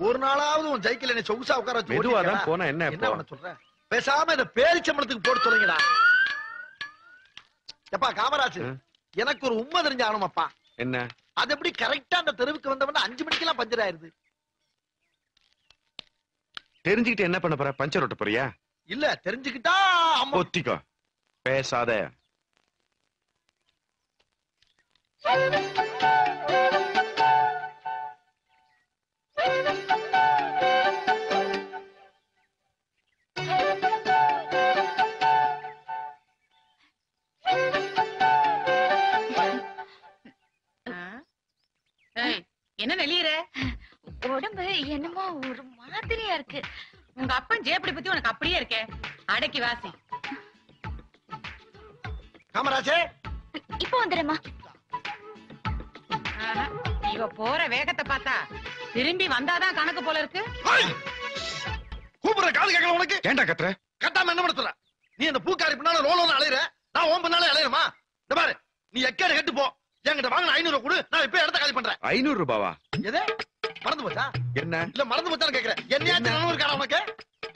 ஒரு நாளாவது உன் சைக்கிள் என்ன சொகுசா உட்கார வச்சு மெதுவாதான் போனா என்ன பண்ண சொல்ற? பேசாம இந்த பேரிச்சம்பளத்துக்கு போட்டு சொல்லுங்கடா. எப்பா காமராஜ், எனக்கு ஒரு உண்மை தெரிஞ்ச ஆகணுமாப்பா. என்ன? அது எப்படி கரெக்டா அந்த தெருவுக்கு வந்தவன 5 மணிக்கெல்லாம் பஞ்சர் ஆயிருது? தெரிஞ்சுக்கிட்டு என்ன பண்ண போற? பஞ்சர் ஓட்ட போறியா? இல்ல தெரிஞ்சுக்கிட்டா ஒத்திக்கோ, பேசாத. என்ன நெளியற? உடம்பு என்னமோ ஒரு மாதிரியா இருக்கு. உங்க அப்பன் ஜேப்படி பத்தி உனக்கு அப்படியே இருக்கே. அடக்கி வாசி. காமராஜே, இப்போ வந்துடுமா? இவ போற வேகத்தை பார்த்தா திரும்பி வந்தாதான் கணக்கு போல இருக்கு. கூப்பிடுற காது கேட்கல உனக்கு? ஏண்டா கத்துற? கத்தாம என்ன படுத்துற? நீ அந்த பூக்காரி பின்னால ரோலோன்னு அலையிற, நான் ஓம் பின்னால அலையிறமா? இந்த பாரு, நீ எக்கேட கட்டு போ. என்கிட்ட வாங்கின 500 கொடு, நான் இப்ப இடத்த காலி பண்றேன். 500 ரூபாவா? எது மறந்து போச்சா? என்ன இல்ல மறந்து போச்சான்னு கேக்குறேன். என்னையாச்சும் நினைவு இருக்காடா உனக்கு?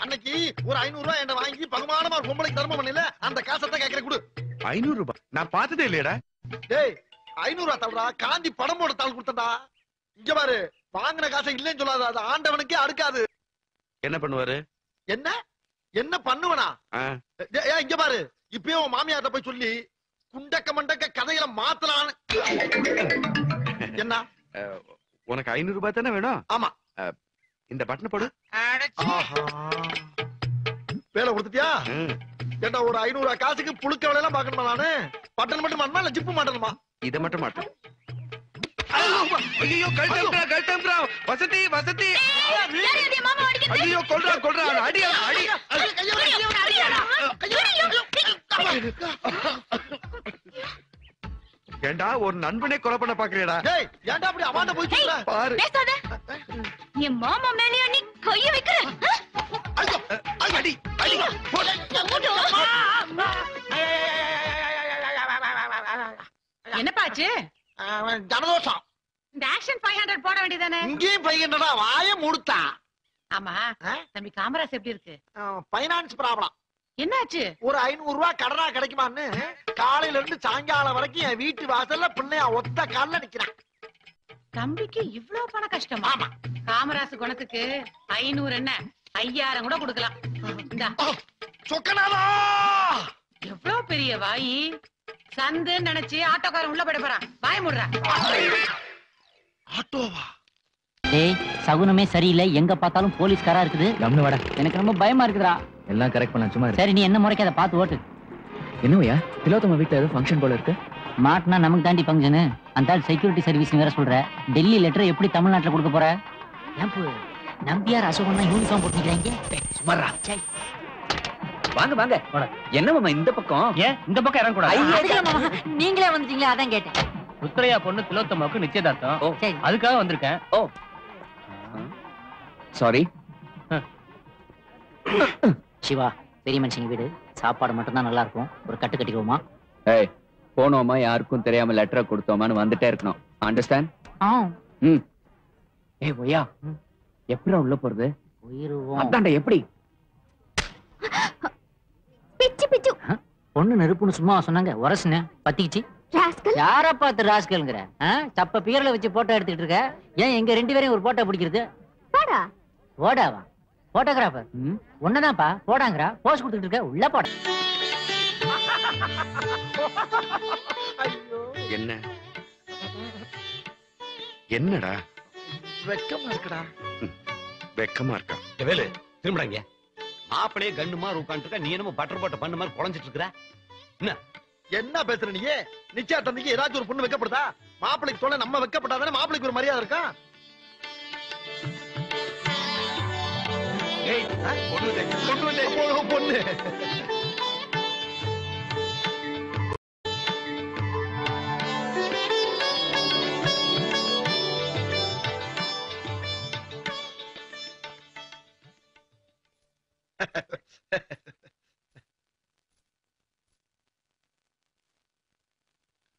அன்னைக்கு ஒரு 500 ரூபாய் என்ன வாங்கி பகுமானமா ஒரு பொம்பளைக்கு தர்மம் பண்ணல, அந்த காசை தான் கேக்குறேன் கொடு. 500 ரூபாய் நான் பார்த்ததே இல்லையடா. டேய் 500 ரூபாய் தள்ளுடா, காந்தி படம் போட தாள் கொடுத்தடா. இங்க பாரு, வாங்கின காசை இல்லைன்னு சொல்லாத, அது ஆண்டவனுக்கே அடுக்காது. என்ன பண்ணுவாரு? என்ன என்ன பண்ணுவனா? இங்க பாரு, இப்பயே உன் மாமியார்ட்ட போய் சொல்லி குண்டக்க மண்டக்க கதையில மாத்தலான்னு. என்ன உனக்கு 500 ரூபாய் தானே வேணும்? ஆமா. இந்த பட்டனை போடு. வேலை கொடுத்துட்டியா? ஏண்டா ஒரு 500 ரூபாய் காசுக்கு புழுக்க வேலையெல்லாம் பாக்கணுமா? நானு பட்டன் மட்டும் மாட்டணுமா இல்ல ஜிப்பு மாட்டணுமா? இதை மட்டும் மாட்டேன். ஐயோ கல்டம்ரா வசதி வசதி. ஐயோ கொல்றா அடி அடி. ஏண்டா ஒரு நண்பனே கொலை பண்ண பாக்குறியடா? டேய் ஏண்டா அப்படி அவாண்ட போய் சொல்ற? பாரு. பேசாத. என் மாமா மேலயே நீ கைய வைக்கிற. ஐயோ அடி அடி. என்னப்பாச்சு? ஜனதோஷம். இந்த ஆக்ஷன் 500 போட வேண்டியதானே? இங்கேயும் 500 வாய மூடுத்தா. ஆமா தம்பி காமராஜ் எப்படி இருக்கு? Finance problem. என்னாச்சு? ஒரு 500 ரூபாய் கடனா கிடைக்குமான்னு காலையில இருந்து சாயங்காலம் வரைக்கும் என் வீட்டு வாசல்ல பிள்ளையா ஒத்த கால்ல நிக்கிறான். தம்பிக்கு இவ்ளோ பண கஷ்டமா? ஆமா. காமராஜ் குணத்துக்கு 500 என்ன 5000 கூட கொடுக்கலாம். இந்தா சொக்கனாலா. எவ்ளோ பெரிய வாயி. சந்து நினைச்சு ஆட்டோக்காரன் உள்ள போட போறான். வாய மூடுற. ஆட்டோவா? டேய் சகுனமே சரியில்லை, எங்க பார்த்தாலும் போலீஸ்காரா இருக்குது. கம்னு வாடா. எனக்கு ரொம்ப பயமா இருக்குடா. எல்லாம் கரெக்ட் பண்ண சும்மா. சரி நீ என்ன முறைக்கு அதை பார்த்து ஓட்டு. என்னவையா திலோத்தம வீட்டுல ஏதோ ஃபங்க்ஷன் போல இருக்கு. மாட்டினா நமக்கு தாண்டி ஃபங்க்ஷனு. அந்த செக்யூரிட்டி சர்வீஸ் வேற சொல்ற. டெல்லி லெட்டர் எப்படி தமிழ்நாட்டுல கொடுக்க போற? நம்பியார் அசோகம்னா யூனிஃபார்ம் போட்டுக்கிறாங்க. சுமாரா வாங்க வாங்க. என்ன மாமா இந்த பக்கம்? ஏன் இந்த பக்கம் இறங்க கூடாது? நீங்களே வந்துட்டீங்களா, அதான் கேட்டேன். உத்தரையா பொண்ணு திலோத்தமாவுக்கு நிச்சயதார்த்தம், அதுக்காக வந்திருக்கேன். ஓ சாரி. சிவா, பெரிய மனுஷங்க வீடு, சாப்பாடு மட்டும் தான் நல்லா இருக்கும். ஒரு கட்டு கட்டிக்குவோமா? ஏய் போனோமா யாருக்கும் தெரியாம லெட்டரை கொடுத்தோமான்னு வந்துட்டே இருக்கணும். அண்டர்ஸ்டாண்ட்? ம். ஏய் ஒய்யா எப்படி உள்ள போறது? அதான்டா எப்படி? பிச்சு பிச்சு. பொண்ணு நெருப்புன்னு சும்மா சொன்னாங்க, உரசுன பத்திக்கிச்சு. யார பார்த்து ராஸ்கல்ங்கிற? சப்ப பியர்ல வச்சு போட்டோ எடுத்துட்டு இருக்க. ஏன் எங்க 2 பேரையும் ஒரு போட்டோ பிடிக்கிறது? போடாவா? போட்டோகிராஃபர் ஒன்னதான்ப்பா போடாங்கறா. போஸ் கொடுத்துட்டு இருக்க, உள்ள போட. என்ன என்னடா? வெக்கமா இருக்குடா. வெக்கமா இருக்கா? வேலு திரும்படாங்க. மாப்பிளையே கண்ணுமா உட்காந்துருக்க, நீ என்னமோ பட்டர் போட்ட பண்ண மாதிரி குழஞ்சிட்டு இருக்கிற. என்ன பேசுற நீ? நிச்சயத்தன்னைக்கு ஏதாச்சும் ஒரு பொண்ணு வெக்கப்படுதா? மாப்பிளைக்கு சொல்ல நம்ம வெக்கப்பட்டாதானே மாப்பிளைக்கு ஒரு மரியாதை இருக்கா? பொண்ணு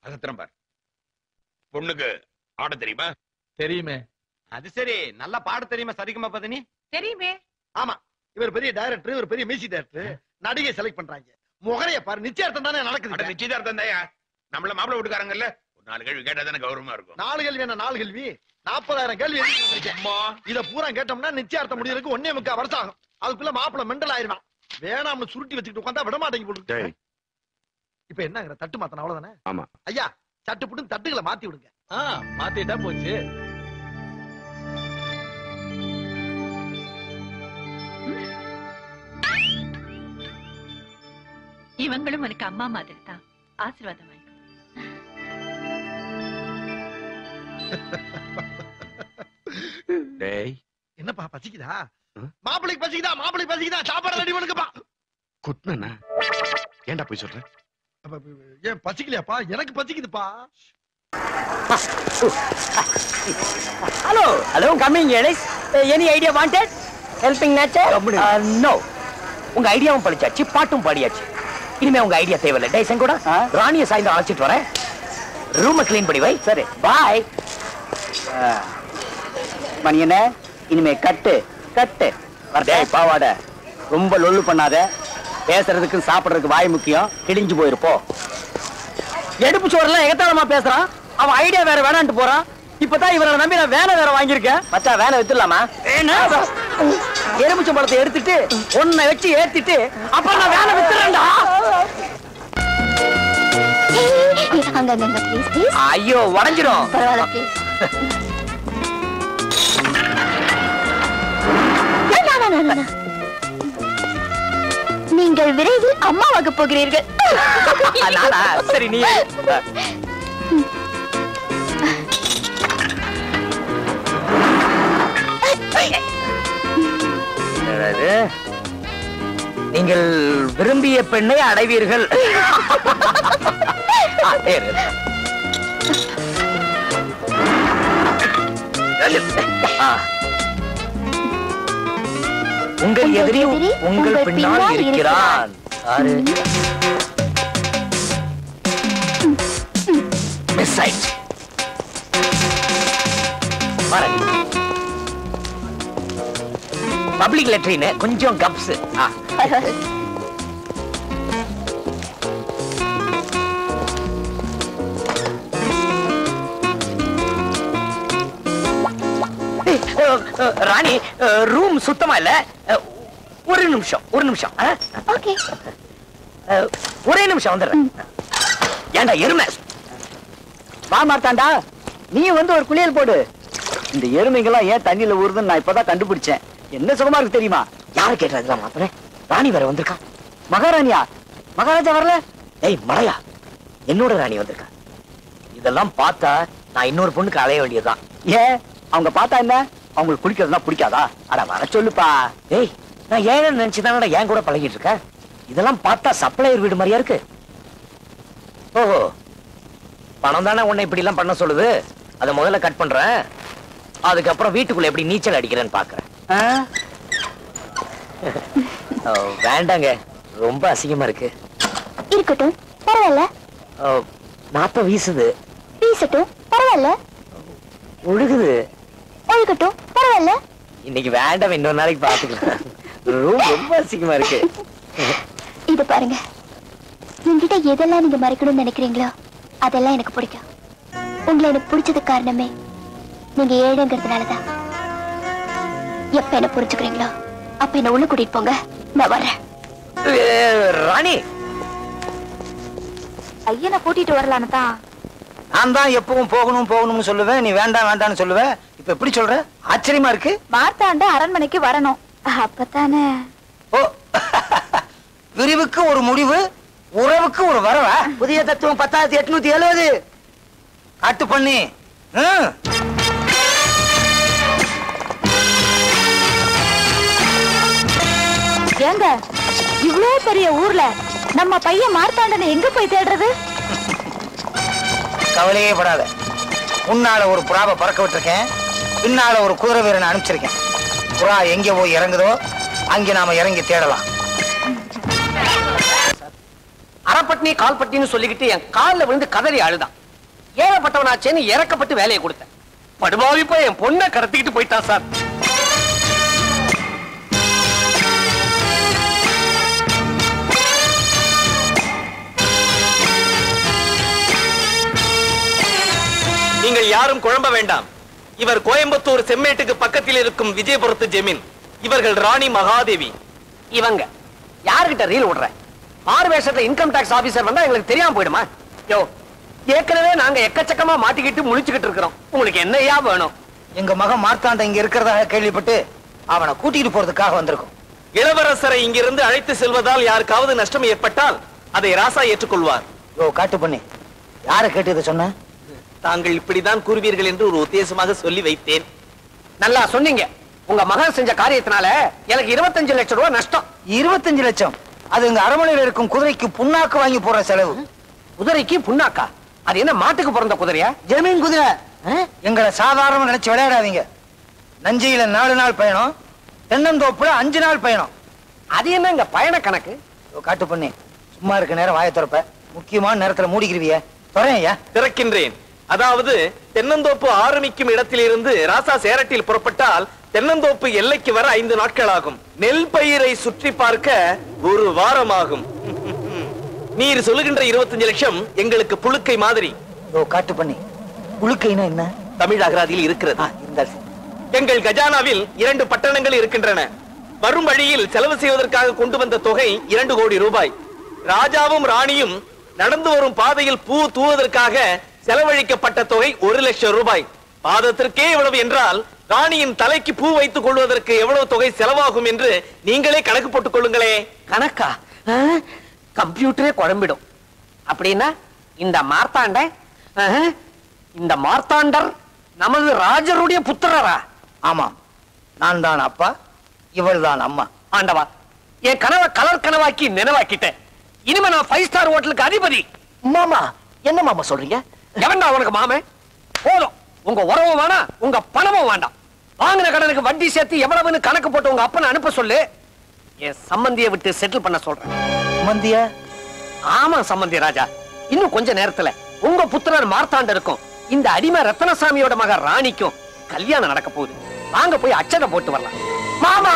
அத திரும்ப. பொண்ணுக்கு ஆட தெரியுமா? தெரியுமே. அது சரி, நல்லா பாட தெரியுமா சரிகமா பதனி? தெரியுமே. ஆமா, இவர் பெரிய டைரக்டர், இவர் பெரிய மியூசிக் டைரக்டர். நடிகை செலக்ட் பண்றாங்க. முகரைய பாரு, நிச்சயார்த்தம் தானே நடக்குது. நிச்சயதார்த்தம் தாயா, நம்மள மாப்பிள விட்டுக்காரங்கல்ல, ஒரு 4 கேள்வி கேட்டா தானே கௌரவமா இருக்கும். 4 கேள்வி என்ன 4 கேள்வி? 40,000 கேள்வி இத பூரா கேட்டோம்னா நிச்சயார்த்தம் முடியறதுக்கு 1.25 வருஷம் ஆகும். அதுக்குள்ள மாப்பிள மெண்டல் ஆயிருவான். வேணாம்னு சுருட்டி வச்சுக்கிட்டு உட்காந்தா விட மாட்டேங்க போட்டு. இப்ப என்னங்கிற தட்டு மாத்தன அவ்வளவுதானே? ஆமா ஐயா, சட்டு புட்டு தட்டுகளை மாத்தி விடுங்க. மாத்திட்டா போச்சு. இவங்களும் உனக்கு அம்மா மாதிரி தான். ஆசீர்வாதம் வாங்கிக்கோ. டேய், என்னப்பா பசிக்குதா? மாப்பிளைக்கு பசிக்குதா? மாப்பிளைக்கு பசிக்குதா? சாப்பாடு ரெடி பண்ணுங்கப்பா. குட்னா ஏன்டா போய் சொல்ற? ஏன் பசிக்கலையாப்பா? எனக்கு பசிக்குதுப்பா. Hello, hello, coming, Alice. Any idea wanted? Helping nature? No. உங்க ஐடியாவும் படிச்சாச்சு, பாட்டும் பாடியாச்சு. இனிமே உங்க ஐடியா தேவையில்லை. டேய் செங்கோடா, ராணியை சாய்ந்து அழைச்சிட்டு வரேன். ரூமை கிளீன் பண்ணி வை. சரி, பாய். மணியனே, இனிமே கட்டு கட்டு. டேய் பாவாட, ரொம்ப லொல்லு பண்ணாத. பேசுறதுக்கு சாப்பிடுறதுக்கு வாய் முக்கியம். கிழிஞ்சு போயிருப்போ. எடுப்பு சோறெல்லாம் எகத்தாளமா பேசுறான். அவன் ஐடியா வேற வேணான்ட்டு போறான். இப்பதான் இவரை நம்பி நான் வேலை வேற வாங்கியிருக்கேன். மச்சா வேலை வித்துடலாமா? எலுமிச்சம் பழத்தை எடுத்துட்டு ஒன்ன வச்சு ஏத்திட்டு அப்புறம் நான் வேலை வித்துறேன்டா. ஐயோ உடஞ்சிரும். நீங்கள் விரைவில் அம்மாவாக போகிறீர்கள். சரி நீ நீங்கள் விரும்பிய பெண்ணை அடைவீர்கள். உங்கள் எதிரி உங்கள் பின்னால் இருக்கிறான். பப்ளிக் லெட்ரின் கொஞ்சம் கப்ஸ். ராணி, ரூம் சுத்தமா இல்ல. ஒரு நிமிஷம் ஒரே நிமிஷம் வந்துடுறேன். ஏண்டா எருமை மாமார்த்தாண்டா, நீ வந்து ஒரு குளியல் போடு. இந்த எருமைகள்லாம் ஏன் தண்ணியில ஊறுதுன்னு நான் இப்பதான் கண்டுபிடிச்சேன். என்ன சுகமா இருக்கு தெரியுமா? யாரு கேட்டா மாப்பிள்ள? ராணி வேற வந்திருக்கா. மகாராணியா? மகாராஜா வரல. ஏய் மலையா, என்னோட ராணி வந்திருக்கா. இதெல்லாம் பார்த்தா நான் இன்னொரு பொண்ணுக்கு அலைய வேண்டியதுதான். ஏன் அவங்க பார்த்தா என்ன? அவங்களுக்கு குளிக்கிறதுனா பிடிக்காதா? அட வர சொல்லுப்பா. ஏய், நான் ஏன் நினைச்சுதானடா ஏன் கூட பழகிட்டு இருக்க. இதெல்லாம் பார்த்தா சப்ளையர் வீடு மாதிரியா இருக்கு. ஓஹோ, பணம் தானே உன்னை இப்படி எல்லாம் பண்ண சொல்லுது. அதை முதல்ல கட் பண்றேன். அதுக்கப்புறம் வீட்டுக்குள்ள எப்படி நீச்சல் அடிக்கிறேன்னு பாக்குறேன். வேண்டாங்க, ரொம்ப அசிங்கமா இருக்கு. இருக்கட்டும், பரவாயில்ல. நாத்தம் வீசுது. வீசட்டும், பரவாயில்ல. ஒழுகுது. ஒழுகட்டும், பரவாயில்ல. இன்னைக்கு வேண்டாம், இன்னொரு நாளைக்கு பாத்துக்கலாம். ரொம்ப அசிங்கமா இருக்கு. இது பாருங்க, என்கிட்ட எதெல்லாம் நீங்க மறைக்கணும்னு நினைக்கிறீங்களோ அதெல்லாம் எனக்கு பிடிக்கும். உங்களை எனக்கு பிடிச்சது காரணமே நீங்க ஏழைங்கிறதுனாலதான். எப்ப என்ன புரிஞ்சுக்கிறீங்களோ அப்ப என்ன உள்ள கூட்டிட்டு போங்க, நான் வர்றேன். ராணி, ஐயனை கூட்டிட்டு வரலான்னு தான். நான் தான் எப்பவும் போகணும் போகணும்னு சொல்லுவேன். நீ வேண்டாம் வேண்டாம்னு சொல்லுவேன். இப்ப எப்படி சொல்ற? ஆச்சரியமா இருக்கு. மார்த்தாண்ட அரண்மனைக்கு வரணும், அப்பதானே. ஓ, விரிவுக்கு ஒரு முடிவு, உறவுக்கு ஒரு வரவ. புதிய தத்துவம் 10,870 காட்டு பண்ணி. ஏங்க, இவ்வளவு பெரிய ஊர்ல நம்ம பையன் மார்த்தாண்டனை எங்க போய் தேடுறது? கவலையே படாத. முன்னால ஒரு புறாவை பறக்க விட்டுருக்கேன், பின்னால ஒரு குதிரை வீரனை அனுப்பிச்சிருக்கேன். புறா எங்க போய் இறங்குதோ அங்க நாம இறங்கி தேடலாம். அறப்பட்டினி கால்பட்டின்னு சொல்லிக்கிட்டு என் காலில் விழுந்து கதறி அழுதான். ஏழப்பட்டவனாச்சேன்னு இறக்கப்பட்டு வேலையை கொடுத்தேன். படுபாவி போய் என் பொண்ணை கடத்திக்கிட்டு போயிட்டான் சார். நீங்கள் யாரும் குழம்ப வேண்டாம். இவர் கோயம்புத்தூர் செம்மேட்டுக்கு பக்கத்தில் இருக்கும் விஜயபுரத்து ஜெமீன். இவர்கள் ராணி மகாதேவி. இவங்க யாருகிட்ட ரீல் விடுற? ஆறு வேஷத்துல இன்கம் டாக்ஸ் ஆபீசர் வந்தா எங்களுக்கு தெரியாம போயிடுமா? யோ, ஏற்கனவே நாங்க எக்கச்சக்கமா மாட்டிக்கிட்டு முழிச்சுக்கிட்டு இருக்கிறோம். உங்களுக்கு என்னையா வேணும்? எங்க மகன் மார்த்தாண்ட இங்க இருக்கிறதாக கேள்விப்பட்டு அவனை கூட்டிட்டு போறதுக்காக வந்திருக்கோம். இளவரசரை இங்கிருந்து அழைத்து செல்வதால் யாருக்காவது நஷ்டம் ஏற்பட்டால் அதை ராசா ஏற்றுக்கொள்வார். யோ காட்டு பண்ணி, யார கேட்டு இதை சொன்ன? தாங்கள் இப்படிதான் கூறுவீர்கள் என்று ஒரு உத்தேசமாக சொல்லி வைத்தேன். நல்லா சொன்னீங்க. உங்க மகன் செஞ்ச காரியத்தினால எனக்கு 25 லட்சம் ரூபாய் நஷ்டம். 25 லட்சம்? அது இங்க அரண்மனையில் இருக்கும் குதிரைக்கு புண்ணாக்கு வாங்கி போற செலவு. குதிரைக்கு புண்ணாக்கா? அது என்ன மாட்டுக்கு பிறந்த குதிரையா? ஜமீன் குதிரை. எங்களை சாதாரண நினைச்சு விளையாடாதீங்க. நஞ்சியில 4 நாள் பயணம், தென்னந்தோப்புல 5 நாள் பயணம். அது என்ன இங்க பயண கணக்கு? காட்டு பண்ணி, சும்மா இருக்க நேரம் வாயை திறப்ப, முக்கியமான நேரத்துல மூடிக்கிருவிய. துறையா? திறக்கின்றேன். அதாவது தென்னந்தோப்பு ஆரம்பிக்கும் இடத்திலிருந்து ராசா சேரட்டில் புறப்பட்டால் தென்னந்தோப்பு எல்லைக்கு வர 5 நாட்கள் ஆகும். நெல் பயிரை சுற்றி பார்க்க 1 வாரம் ஆகும். நீர் சொல்லுகின்ற 25 லட்சம் எங்களுக்கு புழுக்கை மாதிரி. காட்டு பண்ணி, புழுக்கைனா என்ன? தமிழ் அகராதியில் இருக்கிறது. எங்கள் கஜானாவில் 2 பட்டணங்கள் இருக்கின்றன. வரும் வழியில் செலவு செய்வதற்காக கொண்டு வந்த தொகை 2 கோடி ரூபாய். ராஜாவும் ராணியும் நடந்து வரும் பாதையில் பூ தூவதற்காக செலவழிக்கப்பட்ட தொகை 1 லட்சம் ரூபாய். பாதத்திற்கே எவ்வளவு என்றால் ராணியின் தலைக்கு பூ வைத்துக் கொள்வதற்கு எவ்வளவு தொகை செலவாகும் என்று நீங்களே கணக்கு போட்டுக் கொள்ளுங்களே. கணக்கா? கம்ப்யூட்டரே குழம்பிடும். அப்படின்னா இந்த மார்த்தாண்டர் நமது ராஜருடைய புத்திரரா? ஆமாம், நான் தான் அப்பா, இவள் தான் அம்மா. ஆண்டவா, என் கனவை கலர் கனவாக்கி நினைவாக்கிட்டேன். இனிமே நான் 5 ஸ்டார் ஹோட்டலுக்கு அதிபதி. மாமா, என்ன மாமா சொல்றீங்க? எவன்டா உனக்கு மாமே? போதும், உங்க உறவும் வேணாம், உங்க பணமும் வேண்டாம். வாங்கின கடனுக்கு வட்டி சேர்த்து எவ்வளவுன்னு கணக்கு போட்டு உங்க அப்பனை அனுப்ப சொல்லு. என் சம்பந்தியை விட்டு செட்டில் பண்ண சொல்றேன். சம்பந்தியா? ஆமா சம்பந்தி ராஜா. இன்னும் கொஞ்ச நேரத்துல உங்க புத்திரர் மார்த்தாண்ட இருக்கும் இந்த அடிமை ரத்னசாமியோட மக ராணிக்கும் கல்யாணம் நடக்க போகுது. வாங்க போய் அச்சதை போட்டு வரலாம். மாமா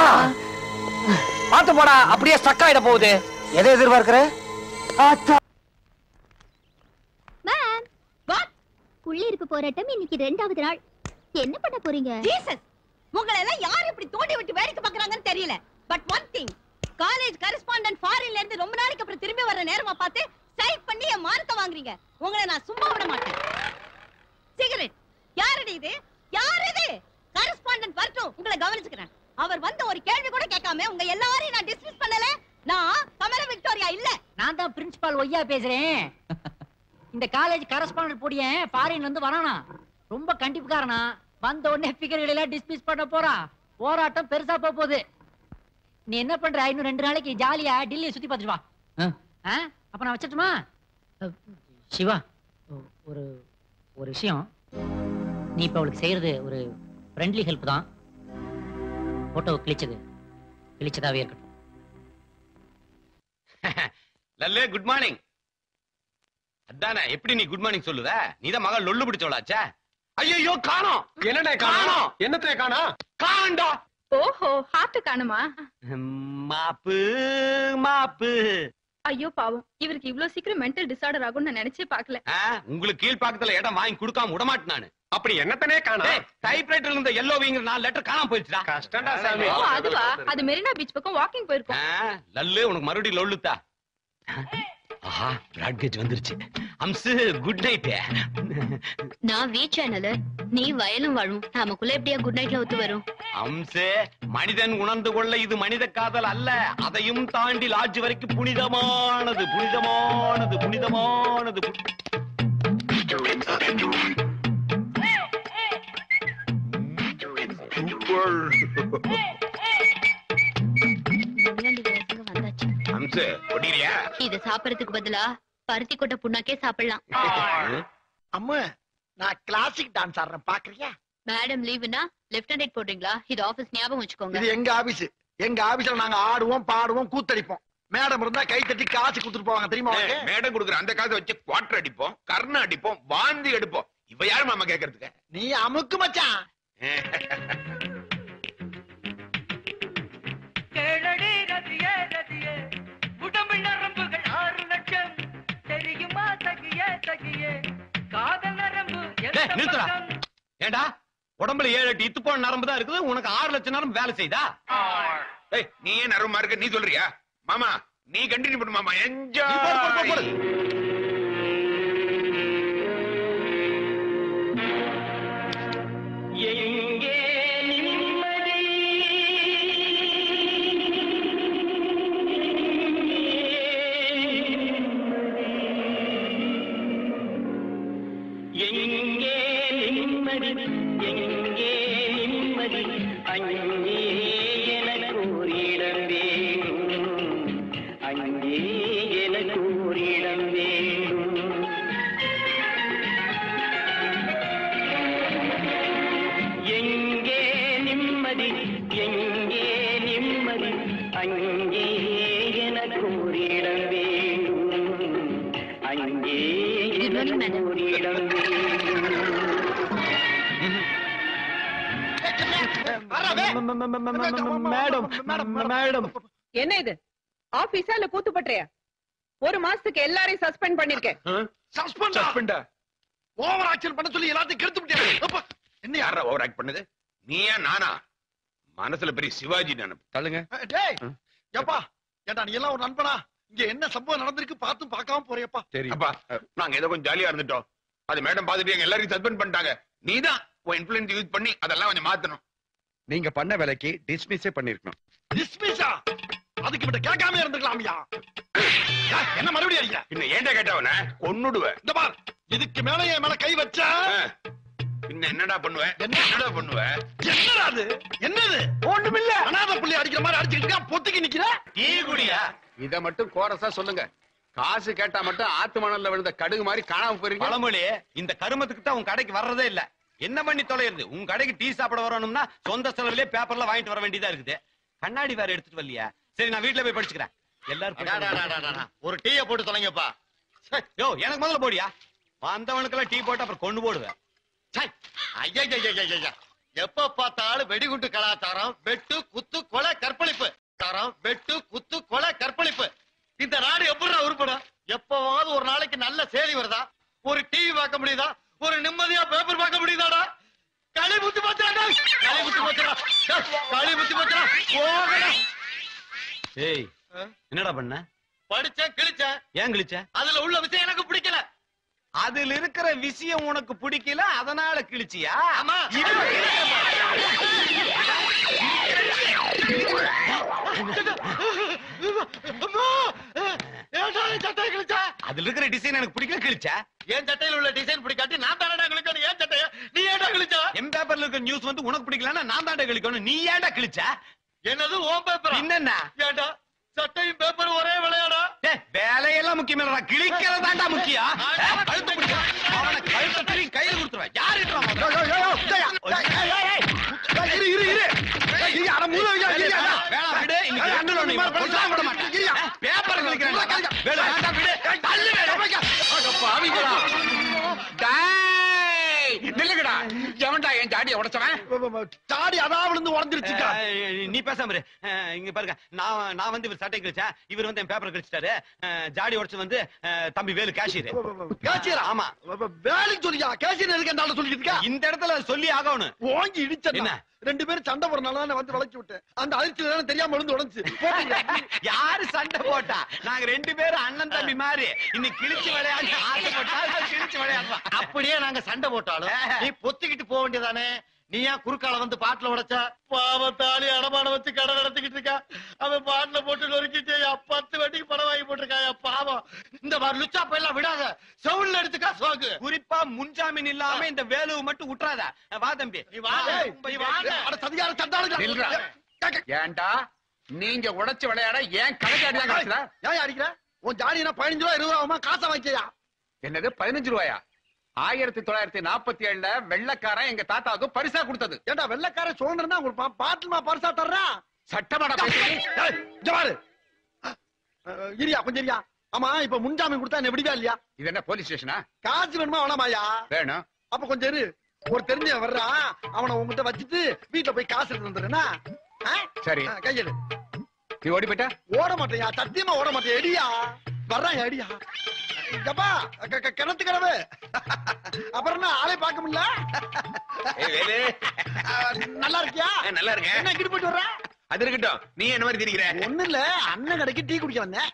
பாத்து போடா, அப்படியே ஸ்டக் ஆயிட போகுது. எதை எதிர்பார்க்கிற? குள்ளிருப்பு போராட்டம் இன்னைக்கு 2வது நாள். என்ன பண்ண போறீங்க? ஜீசஸ், உங்களை எல்லாம் யார் இப்படி தோண்டி விட்டு வேடிக்கை பார்க்கறாங்கன்னு தெரியல. But one thing, college correspondent ஃபாரின்ல இருந்து ரொம்ப நாளைக்கு அப்புறம் திரும்பி வர நேரமா பார்த்து சைட் பண்ணி என் மானத்தை வாங்குறீங்க. உங்களை நான் சும்மா விட மாட்டேன். சிகரெட் யாரடி இது? யார் இது? கரஸ்பாண்டன்ட் வரட்டும், உங்களை கவனிச்சுக்கிறேன். அவர் வந்த ஒரு கேள்வி கூட கேட்காம உங்க எல்லாரையும் நான் டிஸ்மிஸ் பண்ணல. நான் கமல விக்டோரியா இல்ல. நான் தான் பிரின்சிபால் ஒய்யா பேசுறேன். இந்த காலேஜ் கரஸ்பாண்டன்ட் போடியேன் ஃபாரின்ல இருந்து வரானா. ரொம்ப கண்டிப்புக்காரனா. வந்த உடனே ஃபிகர்களை எல்லாம் டிஸ்மிஸ் பண்ண போறான். போராட்டம் பெருசா போகுது. நீ என்ன பண்ற? இன்னும் 2 நாளைக்கு ஜாலியா டெல்லியை சுத்தி பார்த்துட்டு வா. அப்ப நான் வச்சிட்டுமா? சிவா, ஒரு விஷயம். நீ இப்ப அவளுக்கு செய்யறது ஒரு ஃப்ரெண்ட்லி ஹெல்ப் தான். போட்டோ கிழிச்சதாவே இருக்கட்டும். லல்லே, குட் மார்னிங். அதானே, எப்படி நீ குட் மார்னிங் சொல்லுவ? நீதான் மகள் லொல்லு பிடிச்சவளாச்சே. ஐயோ காணோம். என்னடா காணோம்? என்னத்தை காணோம்? காண்டா. ஓஹோ, ஹார்ட் காணுமா? மாப்பு. ஐயோ பாவம், இவருக்கு இவ்ளோ சீக்கிரம் மென்டல் டிசார்டர் ஆகும்னு நான் நினைச்சே பார்க்கல. உங்களுக்கு கீழ் பக்கத்துல இடம் வாங்கி கொடுக்காம விட மாட்டேன் நானு. அப்படி என்னத்தனே காணோம்? டைப்ரைட்டர்ல இருந்த எல்லோவிங்கிற 4 லெட்டர் காணாம போயிடுச்சுடா. கஷ்டம்டா சாமி. ஓ அதுவா? அது மெரினா பீச் பக்கம் வாக்கிங் போயிருக்கோம். லல்லு, உனக்கு மறுபடியும் லொல்லுதா? ஆஹா, பிராட்கேஜ் வந்துருச்சு. Amsu, good night. நான் வி சேனல், நீ வயலும் வாழும், நமக்குள்ள எப்படியா குட் நைட்ல ஒத்து வரும்? அம்சே, மனிதன் உணர்ந்து கொள்ள இது மனித காதல் அல்ல. அதையும் தாண்டி லாட்ஜ் வரைக்கும் புனிதமானது. இத சாப்பிடறதுக்கு பதிலா பருத்தி கொட்டை புண்ணாக்கே சாப்பிடலாம். அம்மா, நான் கிளாசிக் டான்ஸ் ஆடுறேன், பாக்குறியா? மேடம் லீவுனா லெஃப்ட் ஹேண்ட் ரைட் போடுறீங்களா? இது ஆபீஸ், ஞாபகம் வச்சுக்கோங்க. இது எங்க ஆபீஸ். எங்க ஆபீஸ்ல நாங்க ஆடுவோம், பாடுவோம், கூத்தடிப்போம். மேடம் இருந்தா கை தட்டி காசு கொடுத்துட்டு போவாங்க, தெரியுமா? மேடம் கொடுக்குற அந்த காசை வச்சு குவார்டர் அடிப்போம், கர்ண அடிப்போம், வாந்தி எடுப்போம். இவ யாரு மாமா கேக்குறதுக்கு? நீ அமுக்கு மச்சான். கேளடி ரதியே ரதியே உடம்பு நரம்புகள் 6 லட்சம் தெரியுமா தகியே தகியே காதல் நரம்பு நிறுத்துறா. ஏண்டா உடம்புல 7-8 இத்து போன நரம்பு தான் இருக்குது, உனக்கு 6 லட்சம் நரம்பு வேலை செய்தா? நீ ஏன் நரம்பா இருக்க நீ சொல்றியா? மாமா நீ கண்டினியூ பண்ணு மாமா. என்ஜாய். எங்கே நிம்மதி எங்கே நிம்மதி எங்கே நிம்மதி அங்கே எனக்கு ஒரு இடம் வேண்டும் அங்கே எனக்கு ஒரு இடம் வேண்டும் எங்கே நிம்மதி எங்கே நிம்மதி அங்கே எனக்கு ஒரு இடம் வேண்டும் அங்கே எனக்கு ஒரு இடம் மேடம் என்ன இது ஆபீஸா இல்ல கூத்து பண்றியா? ஒரு மாசத்துக்கு எல்லாரையும் சஸ்பெண்ட் பண்ணிருக்கேன். சஸ்பெண்டா? ஓவர் ஆக்ஷன் பண்ண சொல்லி எல்லாத்தையும் கெடுத்து விட்டீங்க. என்ன யாரா ஓவர் ஆக்ட் பண்ணது? நீயா நானா? மனசுல பெரிய சிவாஜி நினைப்பு. தள்ளுங்க. டேய் ஏப்பா ஏண்டா நீ எல்லாம் ஒரு நண்பனா? இங்க என்ன சம்பவம் நடந்திருக்கு பார்த்து பார்க்காம போறியப்பா? சரி அப்பா, நாங்க ஏதோ கொஞ்சம் ஜாலியா இருந்துட்டோம். அது மேடம் பாத்துட்டு எங்க எல்லாரையும் சஸ்பெண்ட் பண்ணிட்டாங்க. நீதான் உன் இன்ஃப்ளூயன்ஸ் யூஸ் பண்ணி அதெல்லாம் கொஞ்சம் மாத்தணும். நீங்க பண்ண வேலைக்கு டிஸ்மிஸே பண்ணிருக்கணும். டிஸ்மிஸா? அதுக்கு விட்டு கேட்காம இருந்துக்கலாமியா? என்ன மறுபடியும் அடிக்க? இன்னும் ஏன்டா கேட்டவன கொன்னுடுவேன். இந்த பார், இதுக்கு மேல என் மேல கை வச்ச இன்னும் என்னடா பண்ணுவேன்? என்னடா பண்ணுவேன்? என்னடா அது? என்னது? ஒண்ணுமில்ல. அனாதை புள்ளி அடிக்கிற மாதிரி அடிச்சிட்டு பொத்துக்கி நிக்கிற. டீ குடியா? இத மட்டும் கோரஸா சொல்லுங்க. காசு கேட்டா மட்டும் ஆத்து மணல்ல விழுந்த கடுகு மாதிரி காணாம போறீங்க. பழமொழி இந்த கருமத்துக்கு தான் உன் கடைக்கு வர்றதே இல்ல. என்ன பண்ணி தொலைறது? உன் கடைக்கு டீ சாப்பிட வரணும்னா சொந்த செலவுலயே பேப்பர்ல வாங்கிட்டு வர வேண்டியதா இருக்குது. கண்ணாடி வேற எடுத்துட்டு வரலையா? சரி நான் வீட்டுல போய் படிச்சுக்கிறேன். எல்லாரும் ஒரு டீயை போட்டு தொலைங்கப்பா. யோ எனக்கு முதல்ல போடியா. வந்தவனுக்கெல்லாம் டீ போட்டு அப்புறம் கொண்டு போடுவேன். ஐயா எப்ப பார்த்தாலும் வெடிகுண்டு கலாச்சாரம், வெட்டு குத்து கொலை கற்பழிப்பு. வெட்டு குத்து கொலை கற்பழிப்பு. இந்த நாடு எப்படி உருப்படும்? எப்பவாவது ஒரு நாளைக்கு நல்ல செய்தி வருதா? ஒரு டிவி பார்க்க முடியுதா? ஒரு நிம்மதியா பேப்பர் பார்க்க முடியுதாடா? களி புத்தி போச்சுடா. களி புத்தி போச்சுடா. களி புத்தி போச்சுடா. போகடா. ஏய் என்னடா பண்ண? படிச்சேன் கிழிச்சேன். ஏன் கிழிச்ச? அதுல உள்ள விஷயம் எனக்கு பிடிக்கல. அதுல இருக்கிற விஷயம் உனக்கு பிடிக்கல அதனால கிழிச்சியா? ஆமா. அதுல இருக்கிற டிசைன் எனக்கு பிடிக்கல கிழிச்சா? என் சட்டையில உள்ள டிசைன் பிடிக்காட்டி நான் தானடா கிழிக்கணும். ஏன் சட்டைய நீ ஏன்டா கிழிச்சா? என் பேப்பர்ல இருக்கிற நியூஸ் வந்து உனக்கு பிடிக்கலன்னா நான் தான்டா கிழிக்கணும். நீ ஏன்டா கிழிச்சா? என்னது உன் பேப்பர்? என்னன்னா ஏன்டா சட்டையும் பேப்பர் ஒரே விளையாடா? வேலையெல்லாம் முக்கியம் இல்லடா, கிழிக்கிறதாண்டா முக்கியம். கழுத்து பிடிச்சா அவனை கழுத்தை திரும்பி கையில கொடுத்துருவேன். யாரு பேப்பர் கிழிக்கிறேன். நில்லுங்கடா. எவன்டா என் ஜாடியை உடைச்சவன்? ஜாடி அதா விழுந்து உடைஞ்சிருச்சுக்கா. நீ பேசாம இரு. இங்க பாருங்க, நான் வந்து இவர் சட்டை கிழிச்சேன், இவர் வந்து என் பேப்பர் கிழிச்சிட்டாரு. ஜாடி உடைச்சு வந்து தம்பி வேலு கேஷியர். கேஷியர்? ஆமா. வேலைக்கு சொல்லியா? கேஷியர் எதுக்கு அந்த சொல்லிட்டு இருக்கா? இந்த இடத்துல சொல்லி ஆகணும். ஓங்கி இடிச்ச என்ன? ரெண்டு பேரும் சண்டை போறனால தானே வந்து வளைச்சு விட்டேன். அந்த அழிச்சுல தானே தெரியாம விழுந்து உடைஞ்சு. யாரு சண்டை போட்டா? நாங்க ரெண்டு பேரும் அண்ணன் தம்பி மாதிரி இன்னைக்கு கிழிச்சு விளையாடி ஆசைப்பட்டா கிழிச்சு விளையாடுறோம். அப்படியே நாங்க சண்டை போட்டாலும் நீ பொத்திக்கிட்டு போக வேண்டியதானே? நீ ஏன் குறுக்கால வந்து பாட்டுல உடைச்சா? பாவத்தாலி அடமான வச்சு கடை நடத்திக்கிட்டு இருக்கா. அவன் பாட்டுல போட்டு நொறுக்கிட்டு 10 வட்டிக்கு படம் வாங்கி போட்டிருக்காயா பாவம். இந்த மாதிரி லுச்சா போயெல்லாம் விடாத. செவுல்ல எடுத்துக்கா சோக்கு. குறிப்பா முன்ஜாமீன் இல்லாம இந்த வேலுவை மட்டும் விட்டுறாத. வா தம்பி. ஏன்டா நீங்க உடைச்சு விளையாட ஏன் கணக்கு ஏன் அடிக்கிற? உன் ஜாடினா 15 ரூபா 20 ரூபா காசை வாங்கியா? என்னது 15 ரூபாயா? 1947 வெள்ளக்காரன் எங்க தாத்தாவுக்கு பரிசா கொடுத்தது. ஏண்டா வெள்ளக்காரன் சுதந்திரம் தான் உங்களுக்கு பாட்டுமா பரிசா தர்றான்? சட்டமாடா பேசுறீங்க. இரியா கொஞ்சம் இரியா. ஆமா இப்ப முன்ஜாமீன் கொடுத்தா என்ன விடுவா இல்லையா? இது என்ன போலீஸ் ஸ்டேஷனா? காசு வேணுமா வேணாமாயா? வேணும். அப்ப கொஞ்சம் இரு. ஒரு தெரிஞ்ச வர்றான், அவனை உங்ககிட்ட வச்சுட்டு வீட்டுல போய் காசு எடுத்து வந்துடுறேன்னா சரி கையெடு. நீ ஓடி போயிட்டா? ஓட மாட்டேயா, சத்தியமா ஓட மாட்டேன். எடியா வர்றான், எடியா. எப்பா கிணத்து கிடவு. அப்புறம் என்ன ஆளே பார்க்க முடியல. நல்லா இருக்கியா? நல்லா இருக்கேன். என்ன கிட்ட போயிட்டு வர்ற? அது இருக்கட்டும், நீ என்ன மாதிரி திரிக்கிற? ஒண்ணு இல்ல, அண்ணன் கடைக்கு டீ குடிக்க வந்தேன்.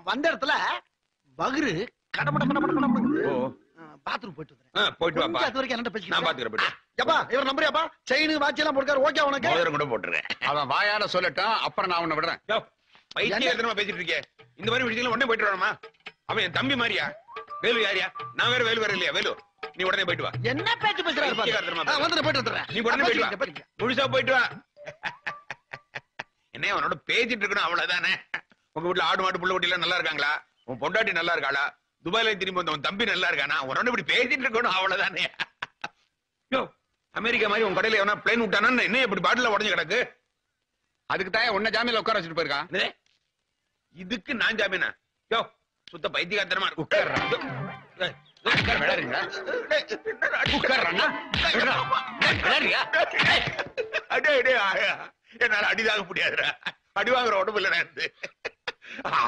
வந்த இடத்துல வகுறு கடமட கடமட கடமட பாத்ரூம் போயிட்டு வந்தேன். போயிட்டு வாப்பா. அது வரைக்கும் என்ன பேசிக்கிறேன்? நான் பாத்துக்கிறேன் போயிட்டு. எப்பா இவர் நம்புறியாப்பா? செயின் வாட்ச் எல்லாம் போட்டுக்காரு. ஓகே உனக்கு? மோதிரம் கூட போட்டுறேன். அவன் வாயால சொல்லட்டும், அப்புறம் நான் உன்னை விடுறேன். பைத்தியக்காரத்தனமா பேசிட்டு இருக்கேன். இந்த மாதிரி விஷயத்துல உடனே போயிட்டு வரணுமா? அவன் என் தம்பி மாதிரியா? வேலு யாரியா? நான் வேற வேலு வேற இல்லையா? வேலு நீ உடனே போயிட்டு வா. என்ன பேச்சு பேசுறாரு பாரு. வந்து போயிட்டு வந்துறேன். நீ உடனே போயிட்டு வா. முழுசா போயிட்டு வா. என்ன அவனோட பேசிட்டு இருக்கணும், அவ்வளவுதானே. உங்க வீட்டுல ஆடு மாடு புள்ள குட்டி எல்லாம் நல்லா இருக்காங்களா? உன் பொண்டாட்டி நல்லா இருக்காளா? துபாயில திரும்பி வந்த உன் தம்பி நல்லா இருக்கானா? உன்னோட இப்படி பேசிட்டு இருக்கணும், அவ்வளவுதானே. அமெரிக்கா மாதிரி உன் கடையில எவனா பிளேன் விட்டானா என்ன இப்படி பாட்டில உடஞ்சு கிடக்கு? அதுக்கு தான் உன்ன ஜாமீன்ல உட்கார வச்சுட்டு போயிருக்கான். இதுக்கு நான் ஜாமீனா? யோ சுத்த பைத்தியக்காரத்தனமா உட்கார்றா. என்னால அடிதாக முடியாதுடா. அடி வாங்குற உடம்பு இல்ல.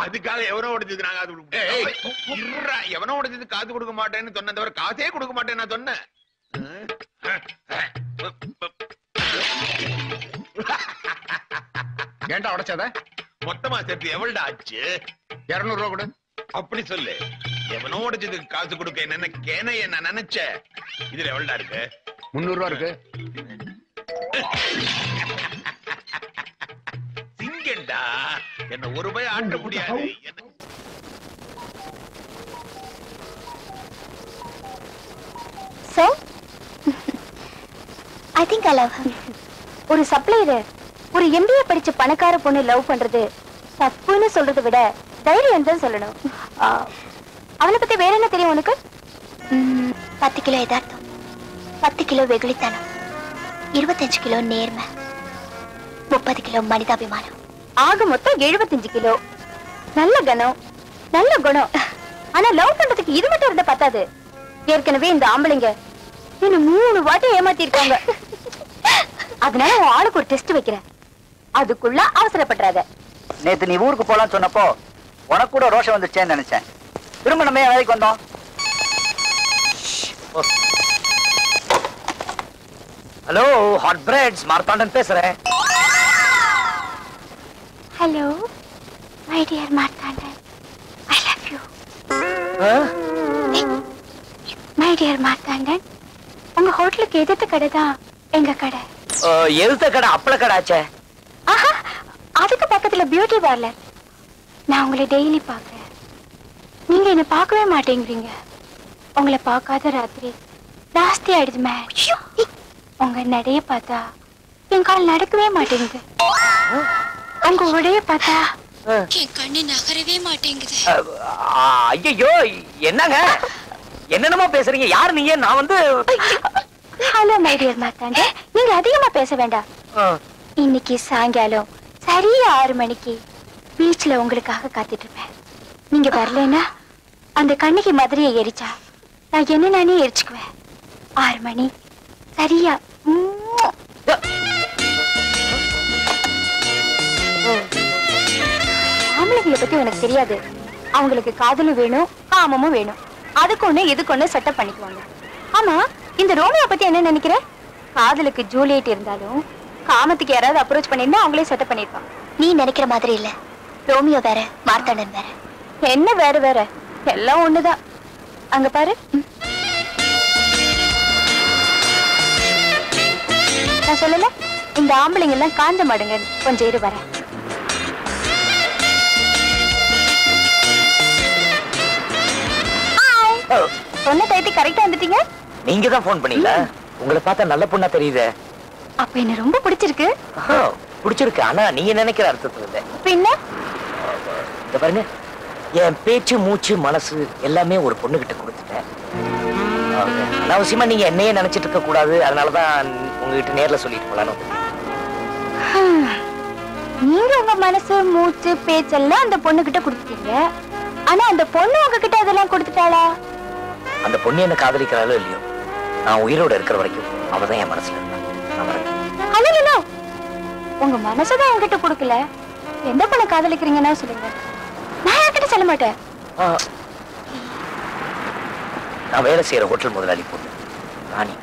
அதுக்காக எவனோ உடைச்சது நான் காது கொடுக்க எவனோ உடைச்சது காது கொடுக்க மாட்டேன்னு சொன்ன தவிர காசே கொடுக்க மாட்டேன்னு நான் சொன்னேன். ஏன்டா உடைச்சத? மொத்தமா சேர்த்து எவ்வளவு ஆச்சு? 200 ரூபா கொடு. அப்படி சொல்லு. எவனோ உடைச்சதுக்கு காசு கொடுக்க என்ன நான் நினைச்சேன். இதுல எவ்வளவு இருக்கு? 300 ரூபா இருக்கு. சிங்கண்டா என்ன ஒரு ரூபாய் ஆட்ட முடியாது. So, I think I love him. ஒரு சப்ளையர் ஒரு MBA படிச்ச பணக்கார பொண்ணு லவ் பண்றது தப்புன்னு சொல்றதை விட தைரியம் தான் சொல்லணும். அவனை பத்தி வேற என்ன தெரியும் உனக்கு? 10 கிலோ யதார்த்தம், 10 கிலோ வெகுளித்தனம், 25 கிலோ நேர்மை, 30 கிலோ மனிதாபிமானம், ஆக மொத்தம் 75 கிலோ. நல்ல கணம், நல்ல குணம். ஆனா லவ் பண்றதுக்கு இது மட்டும் இருந்தா பத்தாது. ஏற்கனவே இந்த ஆம்பளைங்க இன்னும் 3 வாட்டி ஏமாத்தி இருக்காங்க. அதனால உன் ஆளுக்கு ஒரு டெஸ்ட் வைக்கிறேன். அதுக்குள்ள அவசரப்படுறாத. நேத்து நீ ஊருக்கு போலாம் சொன்னப்போ உனக்கு கூட ரோஷம் வந்துச்சேன்னு நினைச்சேன். திரும்ப நம்ம வேலைக்கு வந்தோம். ஹலோ, ஹாட் பிரெட்ஸ் மார்த்தாண்டன் பேசுறேன். Hello my dear Marthandan, I love you. My dear Marthandan, உங்க ஹோட்டலுக்கு எதிர்த்த கடை தான் எங்க கடை. எதிர்த்த கடை அப்பள கடை ஆச்சே. ஆஹா, அதுக்கு பக்கத்துல பியூட்டி பார்லர். நான் உங்களை டெய்லி பாக்குறேன். நீங்க என்ன பார்க்கவே மாட்டேங்கிறீங்க. உங்களை பார்க்காத ராத்திரி ஜாஸ்தி ஆயிடுது மேம். உங்க நடைய பார்த்தா என் கால் நடக்கவே மாட்டேங்குது. உங்க உடைய பார்த்தா என் கண்ணு நகரவே மாட்டேங்குது. ஐயோ என்னங்க என்னென்னமோ பேசுறீங்க? யாரு நீங்க? நான் வந்து ஹலோ மை டியர் மார்த்தாண்டே, நீங்க அதிகமா பேச வேண்டாம். இன்னைக்கு சாயங்காலம் சரியா 6 மணிக்கு பீச்ல உங்களுக்காக காத்துட்டு இருப்பேன். நீங்க வரலன்னா அந்த கண்ணிக்கு மதுரையை எரிச்சா நான் என்ன நானே எரிச்சுக்குவேன். 6 மணி சரியா. ஆம்பளைங்களை பத்தி உனக்கு தெரியாது. அவங்களுக்கு காதலும் வேணும், காமமும் வேணும். அதுக்கு ஒண்ணு இதுக்கு ஒண்ணு செட்டப் பண்ணிக்குவாங்க. ஆமா, இந்த ரோமியோ பத்தி என்ன நினைக்கிற? காதலுக்கு ஜூலியட் இருந்தாலும் காமத்துக்கு யாராவது அப்ரோச் பண்ணிருந்தா அவங்களே செட்டப் பண்ணிருப்பாங்க. நீ நினைக்கிற மாதிரி இல்ல. ரோமியோ வேற, மார்த்தாண்டன் வேற. என்ன வேற வேற? எல்லாம் ஒண்ணுதான். அங்க பாரு. நான் சொல்லல, இந்த ஆம்பளைங்க எல்லாம் காஞ்ச மாடுங்க. கொஞ்சம் இரு வரேன். சொன்ன டைட்டி கரெக்டா வந்துட்டீங்க. நீங்க தான் போன் பண்ணீங்களா? உங்களை பார்த்தா நல்ல பொண்ணா தெரியுது. அப்ப என்ன ரொம்ப பிடிச்சிருக்கு. பிடிச்சிருக்கு, ஆனா நீங்க நினைக்கிற அர்த்தத்துல இல்ல. பின்ன இத பாருங்க, என் பேச்சு மூச்சு மனசு எல்லாமே ஒரு பொண்ணு கிட்ட கொடுத்துட்டேன். அனாவசியமா நீங்க என்னையே நினைச்சிட்டு இருக்க கூடாது. அதனாலதான் உங்ககிட்ட நேர்ல சொல்லிட்டு போலான்னு. நீங்க உங்க மனசு மூச்சு பேச்செல்லாம் அந்த பொண்ணு கிட்ட கொடுத்துட்டீங்க. ஆனா அந்த பொண்ணு உங்ககிட்ட அதெல்லாம் கொடுத்துட்டாளா? அந்த பொண்ணு என்ன காதலிக்கிறாளோ இல்லையோ, நான் உயிரோட இருக்கிற வரைக்கும் அவதான் என் மனசுல இருந்தா. உங்க மனசதான் என்கிட்ட கொடுக்கல. எந்த பொண்ணை காதலிக்கிறீங்கன்னா சொல்லுங்க, நான் என்கிட்ட சொல்ல மாட்டேன். நான் வேலை செய்யற ஹோட்டல் முதலாளி பொண்ணு ராணி.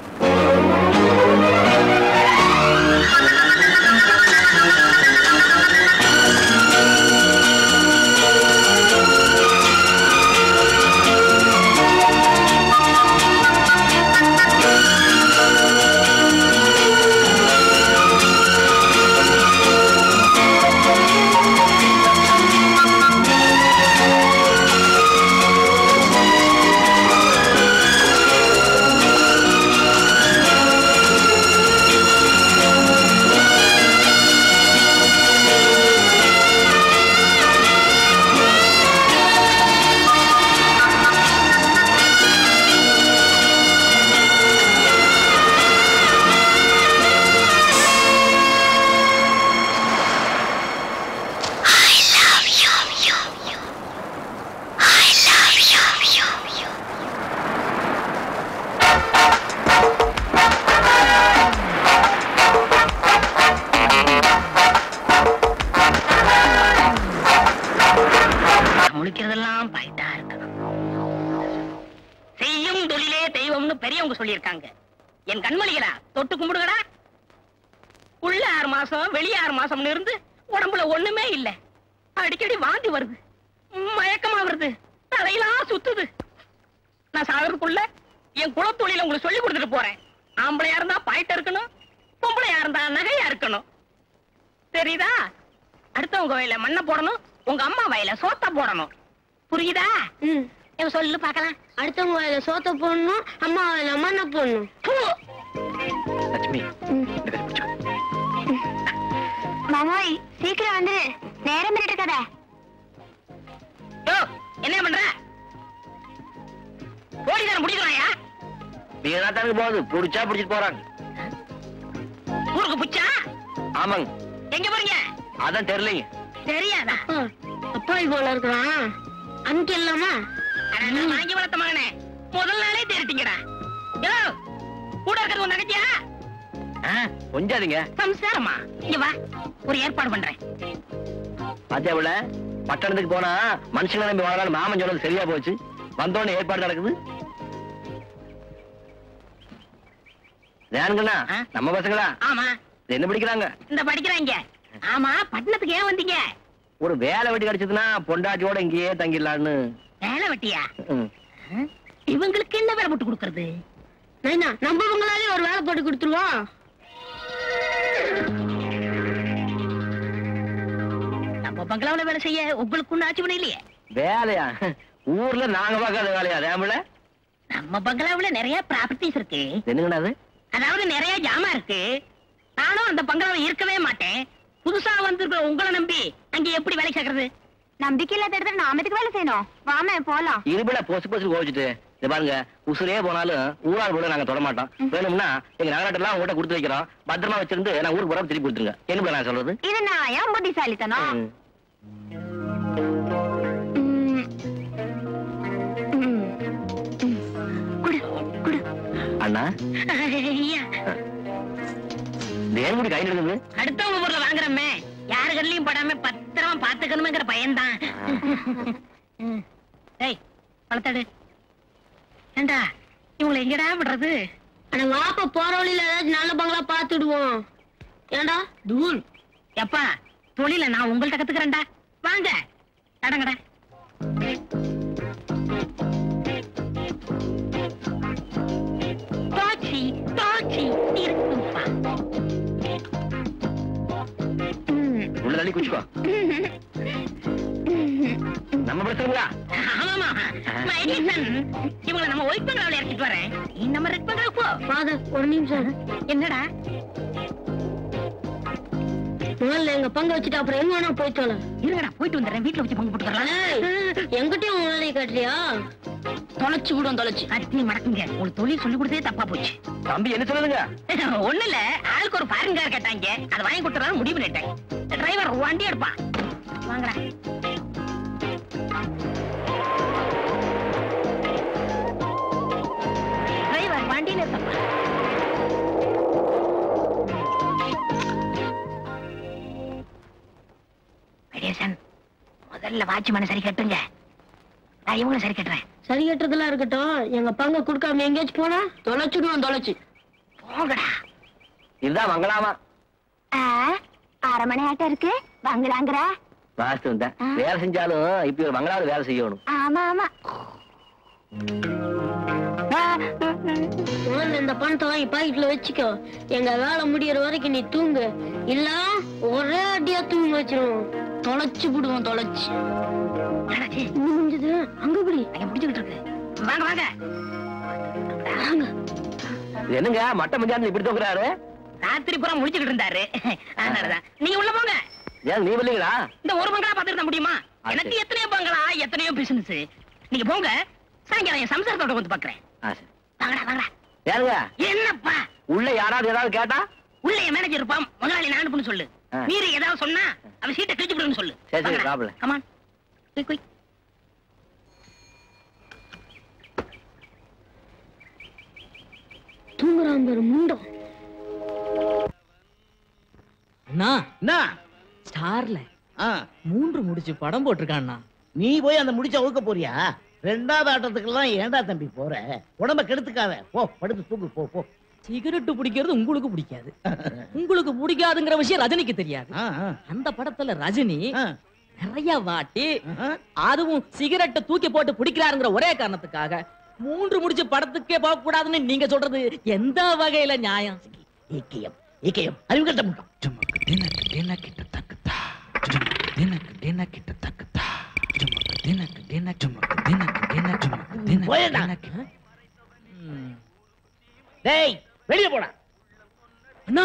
முழிக்கிறதெல்லாம் பாயிட்டா இருக்கணும். செய்யும் தொழிலே தெய்வம்னு பெரியவங்க சொல்லியிருக்காங்க. என் கண்மணிகளா தொட்டு கும்பிடுங்கடா. உள்ள 6 மாசம் வெளியே 6 மாசம்னு இருந்து உடம்புல ஒண்ணுமே இல்ல. அடிக்கடி வாந்தி வருது, மயக்கமா வருது, தலையெல்லாம் சுத்துது. நான் சாகிறதுக்குள்ள என் குலத்தொழில உங்களுக்கு சொல்லி கொடுத்துட்டு போறேன். ஆம்பளையா இருந்தா பாயிட்ட இருக்கணும், பொம்பளையா இருந்தா நகையா இருக்கணும். தெரியுதா? அடுத்தவங்க வயல மண்ணை போடணும், உங்க அம்மா வயல சோத்த போடணும். புரியுதா? சொல்லு பாக்கலாம். அடுத்தவங்க வயல சோத்த போடணும், அம்மா வயல மண்ணை போடணும். லட்சுமி மாமாய் சீக்கிரம் வந்து நேரம் இருக்காத. என்ன பண்ற? ஓடிதான முடிக்கிறாயா? வீணாத்தானுக்கு போகுது, புடிச்சா புடிச்சிட்டு போறாங்க. ஊருக்கு புச்சா? ஆமாங்க. எங்க போறீங்க? அதான் தெரியலைங்க. தெரியாதா? அப்பா போல இருக்கிறான், அன்னைக்கு இல்லாமா வாங்கி வளர்த்த மகனே, முதல் நாளே தேடிட்டீங்கடா. கூட இருக்கிறது உன் நினைச்சியா? கொஞ்சாதீங்க. சம்சாரமா? இங்க வா, ஒரு ஏற்பாடு பண்றேன். பாத்தியாவுல பட்டணத்துக்கு போனா மனுஷங்களை நம்பி வாழலாம். மாமன் சொன்னது சரியா போச்சு. வந்தோடனே ஏற்பாடு நடக்குது. ஏனுங்கண்ணா நம்ம பசங்களா? ஆமா. என்ன படிக்கிறாங்க? இந்த படிக்கிறாங்க. ஆமா, பட்டணத்துக்கு ஏன் வந்தீங்க? ஒரு வேலை வெட்டி கிடைச்சதுன்னா பொண்டாட்டியோட இங்கேயே தங்கிடலான்னு. வேலை வெட்டியா? இவங்களுக்கு என்ன வேலை போட்டு கொடுக்கறது? நம்ம இவங்களாலே ஒரு வேலை போட்டு கொடுத்துருவோம். நம்ம பங்களாவில வேலை செய்ய உங்களுக்கு ஒண்ணு ஆட்சி பண்ண இல்லையே. வேலையா? ஊர்ல நாங்க பார்க்காத வேலையா? அதேமல நம்ம பங்களாவில நிறைய ப்ராப்பர்ட்டிஸ் இருக்கு. என்னங்கண்ணா அது? அதாவது நிறைய ஜாமா இருக்கு. நானும் அந்த பங்களாவில இருக்கவே மாட்டேன். புதுசா வந்திருக்கிற உங்களை நம்பி அங்க எப்படி வேலை சேர்க்கறது? நம்பிக்கை இல்லாத இடத்துல நாம எதுக்கு வேலை செய்யணும்? வாமே போலாம். இருபட போச்சு போச்சு கோவிச்சுட்டு இத பாருங்க, உசுரே போனாலும் ஊரால் கூட நாங்க தொட மாட்டோம். வேணும்னா எங்க நகராட்டெல்லாம் உங்கள்கிட்ட கொடுத்து வைக்கிறோம். பத்திரமா வச்சிருந்து நான் ஊருக்கு போற திருப்பி கொடுத்துருங்க. என்ன நான் சொல்றது? இது நான் ஏன் புத்திசாலித்தனம்? அண்ணா தேன்குடி கை நடக்குது. அடுத்தவங்க ஊர்ல வாங்குறமே, யாரு கண்ணிலையும் படாம பத்திரமா பாத்துக்கணுமேங்கிற பயன்தான். ஏய், பழத்தடு. ஏண்டா இவங்களை எங்கடா விடுறது? ஆனா வாப்ப போற வழியில ஏதாச்சும் நல்ல பங்களா பாத்துடுவோம். ஏண்டா தூள் எப்பா, தொழில நான் உங்கள்ட்ட கத்துக்கிறேன்டா. வாங்க கடங்கடா. தோச்சி தோச்சி இருக்குப்பா. உள்ள தள்ளி குச்சிக்கோ. நம்ம பிரச்சனைங்களா? ஆமாமா, இவங்களை நம்ம ஒயிட் பங்களாவில இறக்கிட்டு வரேன். நீ நம்ம ரெட் பங்களாவுக்கு போ. ஃபாதர் ஒரு நிமிஷம். என்னடா? முதல்ல எங்க பங்கு வச்சுட்டு அப்புறம் எங்க வேணா போயிட்டு இருங்கடா, போயிட்டு வந்துடுறேன். வீட்டுல வச்சு பங்கு போட்டுக்கலாம். எங்கிட்டயும் உங்க வேலையை காட்டுறியா? தொலைச்சு விடும், தொலைச்சு கத்தி மடக்குங்க. உங்களுக்கு தொழில் சொல்லி கொடுத்ததே தப்பா போச்சு. தம்பி என்ன சொல்லுங்க? ஒண்ணு இல்ல, ஆளுக்கு ஒரு ஃபாரின் கார் கேட்டாங்க, அதை வாங்கி கொடுத்துறாரு முடிவு பண்ணிட்டேன். டிரைவர் வண்டி எடுப்பான். வாங்கடா. டிரைவர் வண்டி நிறுத்தப்பா. கணேசன், முதல்ல வாட்ச்மேனை சரி கட்டுங்க. நான் இவங்களை சரி கட்டுறேன். சரி கட்டுறதுலாம் இருக்கட்டும், எங்க பங்கு கொடுக்காம எங்கேயாச்சும் போனா தொலைச்சுடுவோம். தொலைச்சு போங்கடா. இதுதான் வங்களாமா. அரை மணி ஆட்டம் இருக்கு பங்களாங்கிற வாஸ்து தான். வேலை செஞ்சாலும் இப்ப ஒரு பங்களாவது வேலை செய்யணும். ஆமா ஆமா. முதல்ல இந்த பணத்தை வாங்கி பாக்கெட்ல வச்சுக்கோ. எங்க வேலை முடியற வரைக்கும் நீ தூங்கு, இல்ல ஒரே அடியா தூங்க வச்சிருவோம். தொலைச்சு விடுவோம். தொலைச்சு முடிஞ்சது. அங்க இப்படி முடிச்சுக்கிட்டு இருக்கு. வாங்க வாங்க வாங்க. என்னங்க மட்ட மஞ்சாந்து இப்படி தூக்குறாரு? ராத்திரி பூரா முடிச்சுக்கிட்டு இருந்தாரு. அதனாலதான் நீங்க உள்ள போங்க. ஏன் நீ இல்லைங்களா? இந்த ஒரு பங்களா பாத்துட்டு தான் முடியுமா? எனக்கு எத்தனையோ பங்களா, எத்தனையோ பிசினஸ். நீங்க போங்க, சாயங்காலம் என் சம்சாரத்தோட வந்து பாக்குறேன். வாங்கடா வாங்கடா. யாருங்க? என்னப்பா உள்ள யாராவது ஏதாவது கேட்டா? உள்ள என் மேனேஜர் இருப்பான், முதலாளி நான் அனுப்புன்னு சொல்லு. மீறி ஏதாவது சொன்னா அவன் சீட்டை கிழிச்சு விடுன்னு சொல்லு. சரி சரி ப்ராப்ளம். Come on quick quick. தூங்குறான் பாரு முண்டம். ஸ்டார்ல 3 முடிச்சு படம் போட்டிருக்கான்னா. நீ போய் அந்த முடிச்ச அவுக்க போறியா? ரெண்டாவது ஆட்டத்துக்கெல்லாம் ஏண்டா தம்பி போற? உடம்ப கெடுத்துக்காத. போ படுத்து தூங்கு. போ போ. சிகரெட் பிடிக்கிறது உங்களுக்கு பிடிக்காது. உங்களுக்கு பிடிக்காதுங்கிற விஷயம் ரஜினிக்கு தெரியாது. அந்த படத்துல ரஜினி நிறைய வாட்டி அதுவும் சிகரெட்டை தூக்கி போட்டு பிடிக்கிறாருங்கிற ஒரே காரணத்துக்காக 3 முடிச்சு படத்துக்கே போக கூடாதுன்னு நீங்க சொல்றது எந்த வகையில நியாயம்? ஏகேஎம் ஏகேஎம் அறிவுகட்ட முட்டம். டேய் வெளிய போடா. அண்ணா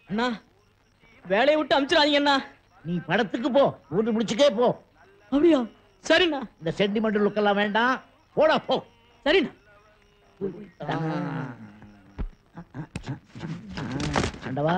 அண்ணா வேலையை விட்டு அமிச்சிடாதீங்க அண்ணா. நீ படத்துக்கு போ. 3 முடிச்சுக்கே போ. அப்படியா? சரிண்ணா. இந்த சென்டிமெண்டல் லுக் எல்லாம் வேண்டாம். போடா போ. சரிண்ணா. ஆண்டவா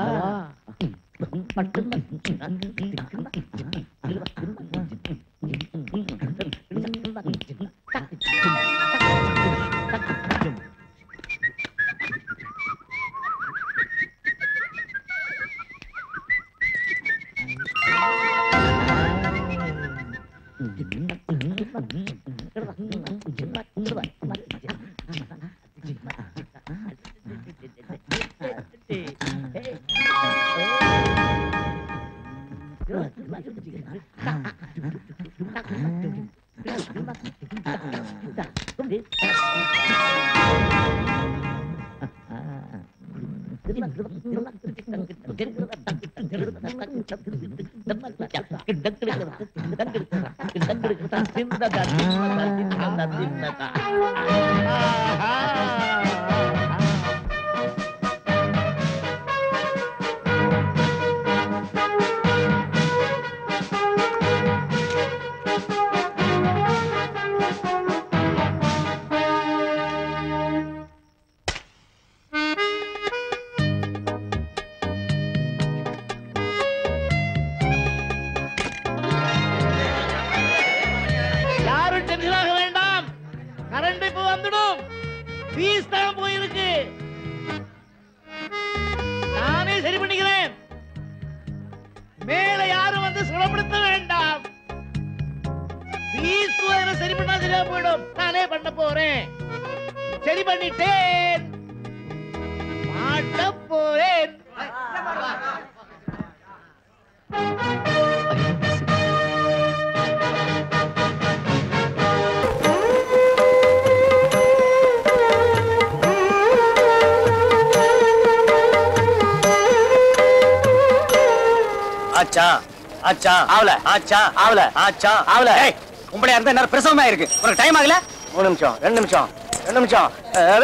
உங்களுடைய அர்த்தம் என்ன பிரசவமா இருக்கு? உனக்கு டைம் ஆகல? 3 நிமிஷம் 2 நிமிஷம் 2 நிமிஷம்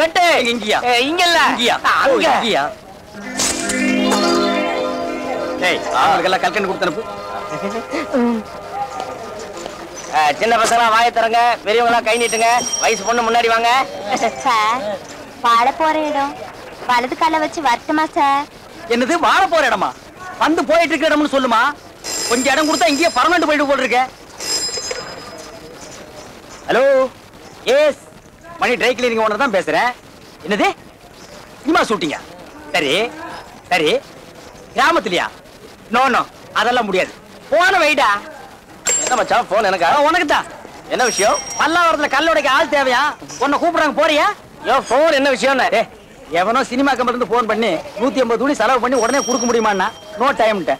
வெட்டு. இங்கயா? இங்க இல்ல. இங்கயா? இங்கயா? டேய் அவங்களுக்கெல்லாம் கல்கண்டு கொடுத்து அனுப்பு. சின்ன பசங்க வாயை தரங்க, பெரியவங்க கை நீட்டுங்க. வயசு பொண்ணு முன்னாடி வாங்க. சார் வாழ போற இடம் வலது கால வச்சு வரட்டுமா சார்? என்னது வாழ போற இடமா? வந்து போயிட்டு இருக்க இடம்னு சொல்லுமா. கொஞ்சம் இடம் கொடுத்தா இங்கேயே பர்மனன்ட் போயிட்டு போட்டுருக்க. ஹலோ எஸ் மணி ட்ரை கிளீனிங் ஓனர் தான் பேசுறேன். என்னது சினிமா ஷூட்டிங்க? சரி சரி, கிராமத்துலயா? நோ நோ, அதெல்லாம் முடியாது. போன வைடா. என்ன மச்சான் போன் எனக்கா? உனக்கு தான். என்ன விஷயம்? பல்லாவரத்துல கல்லோடைக்கு ஆள் தேவையா? உன்னை கூப்பிடுறாங்க, போறியா? யோ போன் என்ன விஷயம்? எவனோ சினிமா கம்பெனி இருந்து போன் பண்ணி 150 துணி செலவு பண்ணி உடனே கொடுக்க முடியுமான்னா நோ டைம்ட்ட.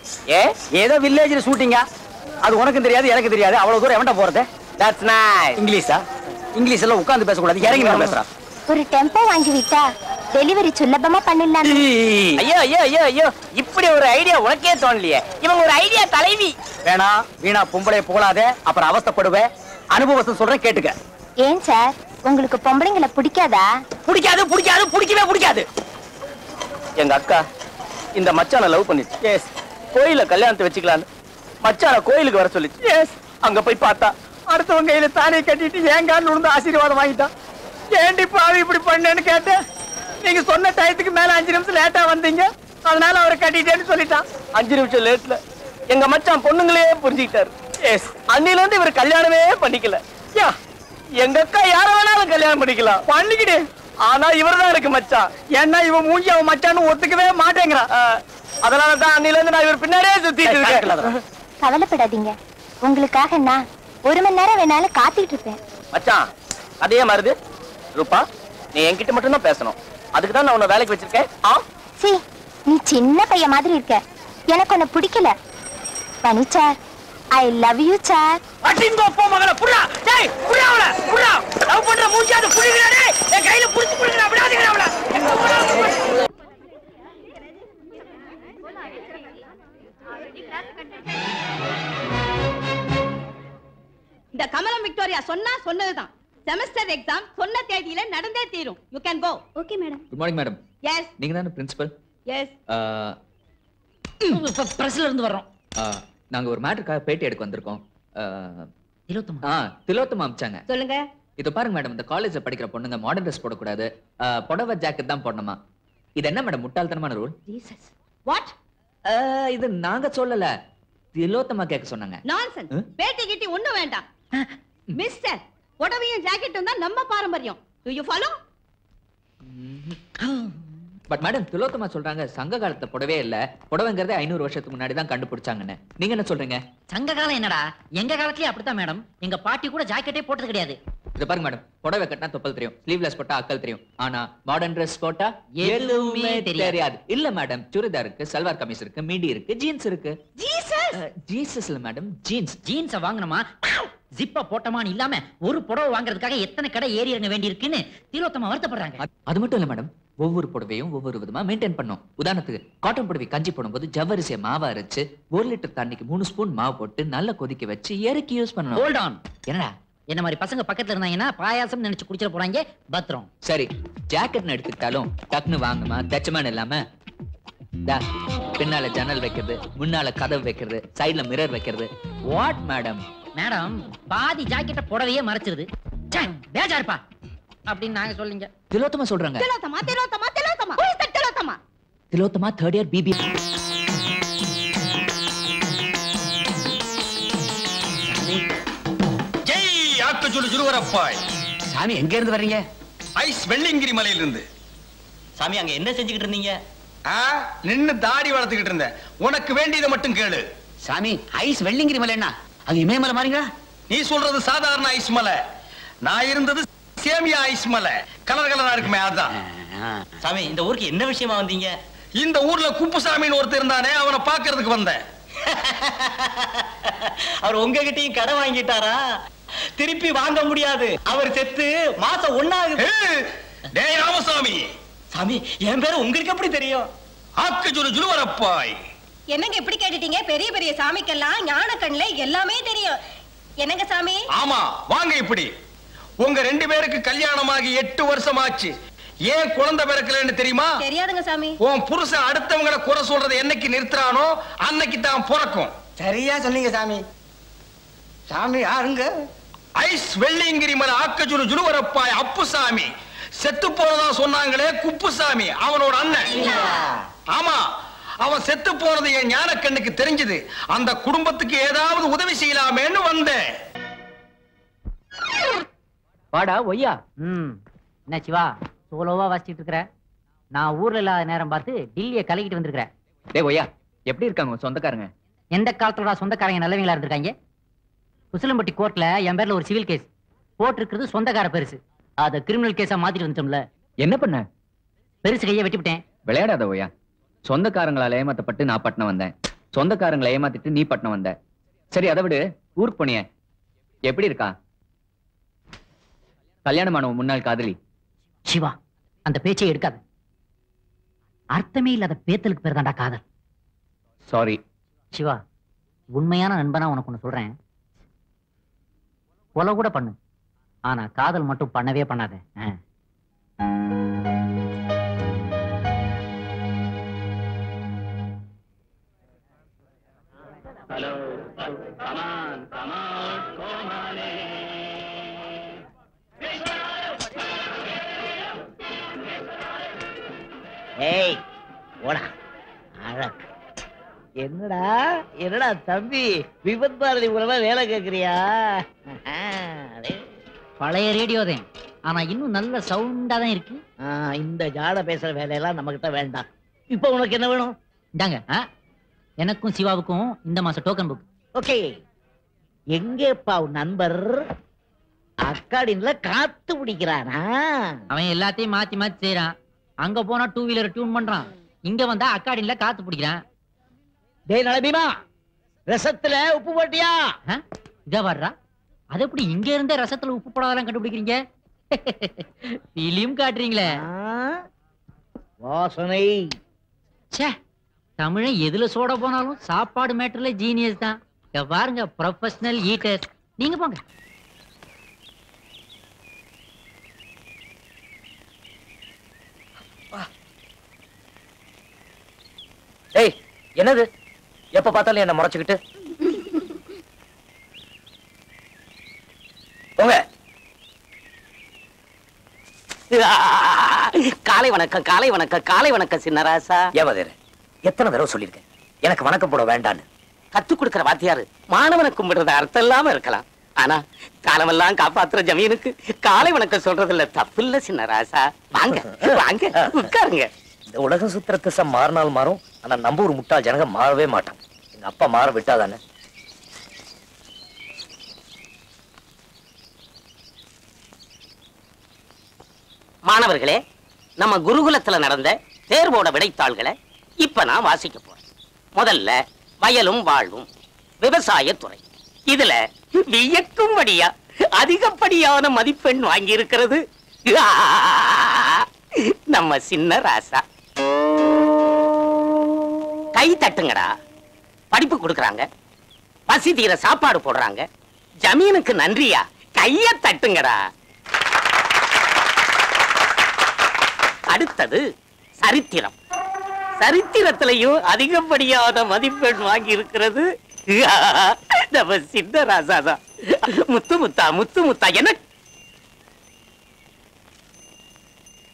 ஏதோ வில்லேஜ்ல ஷூட்டிங்கா, அது உனக்கும் தெரியாது எனக்கு தெரியாது. அவ்வளவு தூரம் எவன்டா போறது? That's nice. இங்கிலீஷா? இங்கிலீஷ் எல்லாம் உட்கார்ந்து பேசக்கூடாது, இறங்கி நான் பேசுறேன். ஒரு டெம்போ வாங்கி விட்டா டெலிவரி சுலபமா பண்ணிடலாம். ஐயோ ஐயோ ஐயோ ஐயோ, இப்படி ஒரு ஐடியா உனக்கே தோணலையே. இவங்க ஒரு ஐடியா தலைவி. வேணா வீணா பொம்பளை போகலாதே, அப்புறம் அவஸ்தைப்படுவே. அனுபவத்தை சொல்றேன் கேட்டுக்க. ஏன் சார், உங்களுக்கு பொம்பளைங்களை பிடிக்காதா? பிடிக்காது பிடிக்காது பிடிக்கவே பிடிக்காது. எங்க அக்கா இந்த மச்சான லவ் பண்ணிச்சு. எஸ். கோயில கல்யாணத்தை வச்சுக்கலான்னு மச்சான கோயிலுக்கு வர சொல்லிச்சு. எஸ். அங்க போய் பார்த்தா அடுத்தவங்க கையில தானே கட்டிட்டு ஏங்கான்னு விழுந்து ஆசீர்வாதம் வாங்கிட்டான். ஏண்டி பாவி இப்படி பண்ணேன்னு கேட்டேன். நீங்க சொன்ன டயத்துக்கு மேல 5 நிமிஷம் லேட்டா வந்தீங்க, அதனால அவரை கட்டிட்டேன்னு சொல்லிட்டான். 5 நிமிஷம் லேட்ல எங்க மச்சான் பொண்ணுங்களே புரிஞ்சுக்கிட்டாரு. எஸ். அன்னில இருந்து இவர் கல்யாணமே பண்ணிக்கல. எங்க அக்கா யார வேணாலும் கல்யாணம் பண்ணிக்கலாம், பண்ணிக்கிடு. ஆனா இவர்தான் இருக்கு மச்சான். ஏன்னா இவன் மூஞ்சி அவன் மச்சான்னு ஒத்துக்கவே மாட்டேங்கிறான். அதனாலதான் அன்னில இருந்து நான் இவர் பின்னாடியே சுத்திட்டு இருக்கேன். கவலைப்படாதீங்க, உங்களுக்காக நான் 1 மணி நேரம் வேணாலும் காத்துக்கிட்டு இருப்பேன். மச்சான் அதே மாதிரி ரூபா, நீ என்கிட்ட மட்டும் தான் பேசணும். அதுக்கு தான் நான் உன்னை வேலைக்கு வச்சிருக்கேன். சீ, நீ சின்ன பையன் மாதிரி இருக்க, எனக்கு உன்னை பிடிக்கல. பனி sir, I love you sir. அடிங்கோ போ மகள, புறா. டேய் புறா அவள, புறா. லவ் பண்ற மூஞ்சியாத புடிங்கடா. டேய் என் கையில புடிச்சு புடிங்கடா, விடாதீங்க அவள. இந்த கமலம் விக்டோரியா சொன்னதுதான். செமஸ்டர் எக்ஸாம் சொன்ன தேதியில நடந்தே தீரும். You can go. Okay madam. Good morning madam. Yes. நீங்க தான பிரின்சிபல்? எஸ். பிரஸ்ல இருந்து வர்றோம். நாங்க ஒரு மேட்டருக்காக பேட்டி எடுக்க வந்திருக்கோம். திலோத்தமா அம்ச்சாங்க. சொல்லுங்க. இது பாருங்க மேடம், இந்த காலேஜ்ல படிக்கிற பொண்ணுங்க மாடர்ன் ட்ரெஸ் போடக்கூடாது, புடவை ஜாக்கெட் தான் போடணுமா. இது என்ன மேடம் முட்டாள்தனமான ரூல்? ஜீசஸ். வாட்? இது நாங்க சொல்லல, திலோத்தமா கேட்க சொன்னாங்க. நான்சென்ஸ். பேட்டி கிட்டி ஒண்ணும் வேண்டாம். மிஸ்டர், புடவையும் ஜாக்கெட்டும் தான் நம்ம பாரம்பரியம். To you follow? But madam, Tilottama சொல்றாங்க சங்க காலத்துல புடவே இல்ல, புடவைங்கிறதே 500 வருஷத்துக்கு முன்னாடி தான் கண்டுபிடிச்சாங்கன்னு. நீங்க என்ன சொல்றீங்க? சங்க காலம் என்னடா, எங்க காலத்துலயே அப்படித்தான் மேடம். எங்க பாட்டி கூட ஜாக்கெட்டே போட்டது கிடையாது. இது பாருங்க மேடம், புடவை கட்டினா தொப்பல் தெரியும், ஸ்லீவ்லெஸ் போட்டா அக்கல் தெரியும், ஆனா மாடர்ன் Dress போட்டா எதுவுமே தெரியாது. இல்ல மேடம், சுடிதார் இருக்கு, சல்வார் கமீஸ் இருக்கு, மிடி இருக்கு, ஜீன்ஸ் இருக்கு. ஜீசஸ் இல்ல மேடம், ஜீன்ஸ். ஜீன்ஸ வாங்கணுமா, ஜிப்பா போட்டமான்னு இல்லாம ஒரு புடவை வாங்குறதுக்காக எத்தனை கடை ஏறி இறங்க வேண்டி இருக்குன்னு திலோத்தமா வருத்தப்படுறாங்க. அது மட்டும் இல்ல மேடம், ஒவ்வொரு புடவையும் ஒவ்வொரு விதமா மெயின்டைன் பண்ணும். உதாரணத்துக்கு காட்டன் புடவை கஞ்சி போடும்போது ஜவ்வரிசியை மாவா அரைச்சு 1 லிட்டர் தண்ணிக்கு 3 ஸ்பூன் மாவு போட்டு நல்லா கொதிக்க வச்சு இறக்கி யூஸ் பண்ணணும். Hold on. என்னடா என்ன மாதிரி பசங்க பக்கத்துல இருந்தாங்கன்னா பாயாசம் நினைச்சு குடிச்சிட போறாங்க. பத்திரம். சரி, ஜாக்கெட்னு எடுத்துக்கிட்டாலும் டக்குன்னு வாங்குமா, தச்சமான இல்லாம பின்னால ஜன்னல் வைக்கிறது, முன்னால கதவு வைக்கிறது, சைடுல மிரர் வைக்கிறது. What madam? மேடம், பாதி ஜாக்கெட்ட புடவையே மறைச்சிருது. பேஜாருப்பா அப்படின்னு நாங்க சொல்லிங்க. திலோத்தமா சொல்றாங்க. Tilottama Tilottama Tilottama. Who is that Tilottama? Tilottama 3rd year BBA. Jai ஆக்கச்சுடு ஜுருவரப்பாய். சாமி எங்க இருந்து வர்றீங்க? ஐஸ் வெள்ளிங்கிரி மலையில இருந்து. சாமி அங்க என்ன செஞ்சுக்கிட்டு இருந்தீங்க? நின்னு தாடி வளர்த்துக்கிட்டு இருந்தேன். உனக்கு வேண்டியதை மட்டும் கேளு. சாமி ஐஸ் வெள்ளிங்கிரி மலை என்ன? அங்க இமயமலை மாறீங்களா? நீ சொல்றது சாதாரண ஐஸ் மலை, நான் இருந்தது சேமியா ஐஸ் மலை. கலர் கலரா இருக்குமே அதான். சாமி இந்த ஊருக்கு என்ன விஷயமா வந்தீங்க? இந்த ஊர்ல குப்புசாமின்னு ஒருத்தர் இருந்தானே, அவனை பாக்குறதுக்கு வந்தேன். அவர் உங்ககிட்டயும் கடை வாங்கிட்டாரா? திருப்பி வாங்க முடியாது, அவர் செத்து மாசம் 1 ஆகுது. டேய் ராமசாமி. சாமி என் பேரு உங்களுக்கு எப்படி தெரியும்? ஆக்கச்சுடு ஜுருவரப்பாய். என்னங்க இப்படி கேட்டுட்டீங்க? பெரிய பெரிய சாமிக்கெல்லாம் ஞான கண்ணுல எல்லாமே தெரியும். என்னங்க சாமி? ஆமா, வாங்க இப்படி. உங்க 2 பேருக்கு கல்யாணமாகி 8 வருஷம் ஆச்சு. ஏன் குழந்தை பிறக்கலன்னு தெரியுமா? தெரியாதுங்க சாமி. உன் புருஷன் அடுத்தவங்களை குறை சொல்றதை என்னைக்கு நிறுத்துறானோ அன்னைக்கு தான் பிறக்கும். சரியா சொன்னீங்க சாமி. சாமி யாருங்க? ஐஸ் வெள்ளிங்கிரி மலை ஆக்கச்சுடு ஜுருவரப்பாய் அப்புசாமி. செத்து போனதா சொன்னாங்களே குப்புசாமி, அவனோட அண்ணன். ஆமா, அவன் செத்து போனது என் ஞான கண்ணுக்கு தெரிஞ்சது. அந்த குடும்பத்துக்கு ஏதாவது உதவி செய்யலாமேன்னு வந்தேன். வாடா ஒய்யா. என்ன சிவா, சோலோவா வாசிச்சுட்டு இருக்கிற. நான் ஊர்ல இல்லாத நேரம் பார்த்து டில்லியை கலக்கிட்டு வந்திருக்கிறேன். டேய் ஒய்யா, எப்படி இருக்காங்க உன் சொந்தக்காரங்க? எந்த காலத்தோட சொந்தக்காரங்க நல்லவங்களா இருந்திருக்காங்க? குசலம்பட்டி கோர்ட்ல என் பேர்ல ஒரு சிவில் கேஸ் போட்டிருக்கிறது சொந்தக்கார பெருசு. அத கிரிமினல் கேஸா மாத்திட்டு வந்துட்டோம்ல. என்ன பண்ண? பெருசு கையை வெட்டிவிட்டேன். விளையாடாத ஒய்யா. சொந்தக்காரங்களால ஏமாத்தப்பட்டு நான் பட்டணம் வந்தேன். சொந்தக்காரங்களை ஏமாத்திட்டு நீ பட்டணம் வந்த. சரி, அதை விடு. ஊருக்கு போனிய எப்படி இருக்கா? கல்யாணமான முன்னாள் காதலி சிவா, அந்த பேச்சை எடுக்காது. அர்த்தமே இல்லாத பேத்தலுக்கு பேர் தாண்டா காதல். சாரி சிவா, உண்மையான நண்பனா உனக்கு ஒண்ணு சொல்றேன். கொலை கூட பண்ணு, ஆனா காதல் மட்டும் பண்ணவே பண்ணாத. Hello, come on, come on, ஏய் ஓடா அழகு. என்னடா என்னடா தம்பி, விபத் பாரதி மூலமா வேலை கேக்குறியா? பழைய ரேடியோ தான், ஆனா இன்னும் நல்ல சவுண்டா தான் இருக்கு. இந்த ஜாட பேசுற வேலையெல்லாம் நம்ம கிட்ட வேண்டாம். இப்ப உனக்கு என்ன வேணும்? இந்தாங்க, எனக்கும் சிவாவுக்கும் இந்த மாசம் டோக்கன் புக். ஓகே, எங்கேப்பா உன் நண்பர்? அக்காடின்ல காத்து பிடிக்கிறானா? அவன் எல்லாத்தையும் மாத்தி மாத்தி செய்யறான். அங்க போனா 2 வீலர் டியூன் பண்றான், இங்க வந்தா அக்காடின்ல காத்து பிடிக்கிறான். டேய் நலபீமா, ரசத்துல உப்பு போட்டியா? இத வர்றா, அது எப்படி இங்க இருந்தே ரசத்துல உப்பு போடாதெல்லாம் கண்டுபிடிக்கிறீங்க? பிலிம் காட்டுறீங்களே. வாசனை. ச்சே, தமிழன் எதுல சோட போனாலும் சாப்பாடு மேட்டர்ல ஜீனியஸ் தான். பாருங்க, ப்ரொஃபஷனல் ஈட்டர். நீங்க போங்க. ஏய், என்னது? எப்ப பார்த்தாலும் என்ன முறைச்சுக்கிட்டு போங்க. காலை வணக்கம், காலை வணக்கம், காலை வணக்கம் சின்னராசா. ஏவாதேரு, எத்தனை தடவை சொல்லியிருக்கேன் எனக்கு வணக்கம் போட வேண்டான்னு. கத்து கொடுக்கிற வாத்தியாரு மாணவனை கும்பிடுறது அர்த்தம் இல்லாம இருக்கலாம், ஆனா காலமெல்லாம் காப்பாத்துற ஜமீனுக்கு காலை வணக்கம் சொல்றதுல தப்பு இல்ல சின்னராசா. வாங்க வாங்க உட்காருங்க. இந்த உலகம் சுத்திர திசை மாறினால் மாறும், ஆனா நம்ம ஒரு முட்டாள் ஜனங்க மாறவே மாட்டான். எங்க அப்பா மாற விட்டாதானே. மாணவர்களே, நம்ம குருகுலத்துல நடந்த தேர்வோட விடைத்தாள்களை இப்ப நான் வாசிக்க போறேன். முதல்ல வயலும் வாழ்வும், விவசாய துறை. இதுல வியக்கும்படியா அதிகப்படியான மதிப்பெண் வாங்கி இருக்கிறது நம்ம சின்ன ராசா. கை தட்டுங்கடா. படிப்பு கொடுக்கறாங்க, பசி தீர சாப்பாடு போடுறாங்க, ஜமீனுக்கு நன்றியா கைய தட்டுங்கடா. அடுத்தது சரித்திரம். சரித்திரத்திலையும் அதிகப்படியான மதிப்பெண் வாங்கி இருக்கிறது நம்ம சின்ன ராசா தான். முத்து முத்தா முத்து முத்தா. என்ன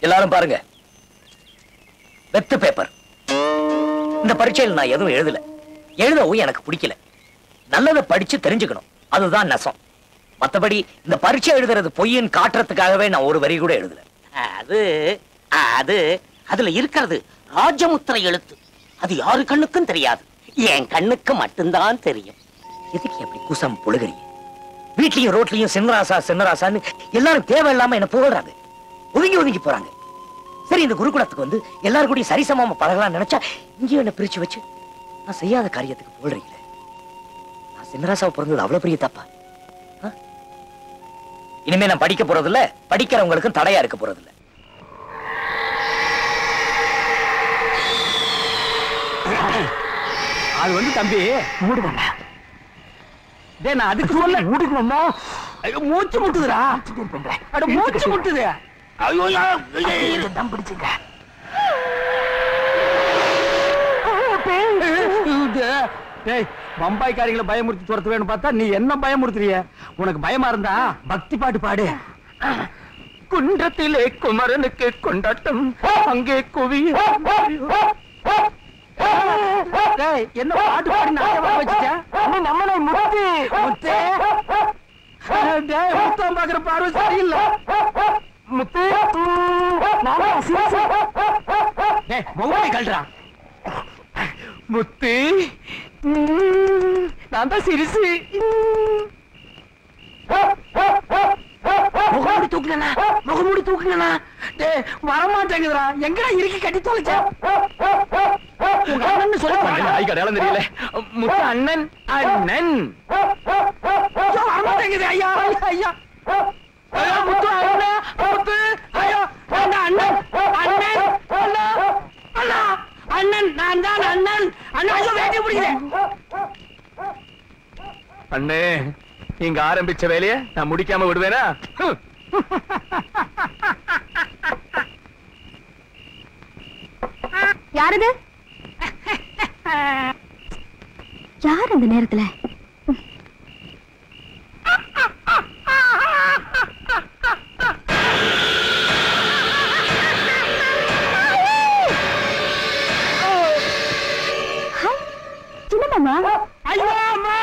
எல்லாரும் பாருங்க, வெத்து பேப்பர். இந்த பரீட்சையில் நான் எதுவும் எழுதவும் எனக்கு பிடிக்கல. நல்லதை படிச்சு தெரிஞ்சுக்கணும், அதுதான் நெசம். மத்தபடி இந்த பரீட்சை எழுதுறது பொய்யின் காட்டுறதுக்காகவே நான் ஒரு வரி கூட எழுதல. அது அது அதுல இருக்கிறது ராஜமுத்திரை எழுத்து. அது யாரு கண்ணுக்கும் தெரியாது, என் கண்ணுக்கு மட்டும்தான் தெரியும். எதுக்கு அப்படி குசம் புழுகிறீங்க? வீட்லயும் ரோட்லயும் சின்னராசா சின்னராசான்னு எல்லாரும் தேவையில்லாம என்ன புகழ்றாங்க, ஒதுங்கி போறாங்க. சரி, இந்த குருகுலத்துக்கு வந்து எல்லாரும் கூட சரிசமமா பழகலாம் நினைச்சா இங்கேயும் என்ன பிரிச்சு வச்சு நான் செய்யாத காரியத்துக்கு புகழ்றீங்களே. நான் சின்னராசாவை பிறந்தது அவ்வளவு பெரிய தப்பா? இனிமே நான் படிக்க போறதில்ல, படிக்கிறவங்களுக்கும் தடையா இருக்க போறதில்ல. அது வந்து தம்பி மூடுவாங்க. நான் அதுக்கு சொல்ல மூடுக்கணுமா? மூச்சு முட்டுதுடா. அட மூச்சு முட்டுது. ஐயோ தம் பிடிச்சுங்க. பம்பாய்க்காரிகளை பயமுறுத்தி துரத்து வேணும் பார்த்தா நீ என்ன பயமுறுத்துறிய? உனக்கு பயமா இருந்தா பக்தி பாட்டு பாடு. குன்றத்திலே குமரனுக்கு கொண்டாட்டம், அங்கே குவி. என்ன பாட்டு பாடி நாட்டை வச்சுட்ட? நம்மளை முத்து முத்தே முத்தம் பாக்குற பார்வை சரியில்லை. முத்து முகமதி கல்றா முத்து நான் தான் சிரிசு முகமூடி தூக்குங்கண்ணா முகமூடி தூக்குங்கண்ணா வரமாட்டேங்குதுடா எங்கடா இறுக்கி கட்டி தொலைச்சா உங்க அண்ணன் சொல்ல நாய் கடையாளம் தெரியல முத்து அண்ணன் அண்ணன் வரமாட்டேங்குது ஐயா ஐயா ஐயா முத்து அண்ணா முத்து ஐயோ அண்ணன் அண்ணன் அண்ணா அண்ணா அண்ணன் நான் தான் அண்ணன் அண்ணா ஐயோ வேட்டி பிடிக்கிறேன் அண்ணே நீங்க ஆரம்பிச்ச வேலைய நான் முடிக்காம விடுவேனா யாரது யார் அந்த நேரத்துல சின்ன மாமா ஐயோ அம்மா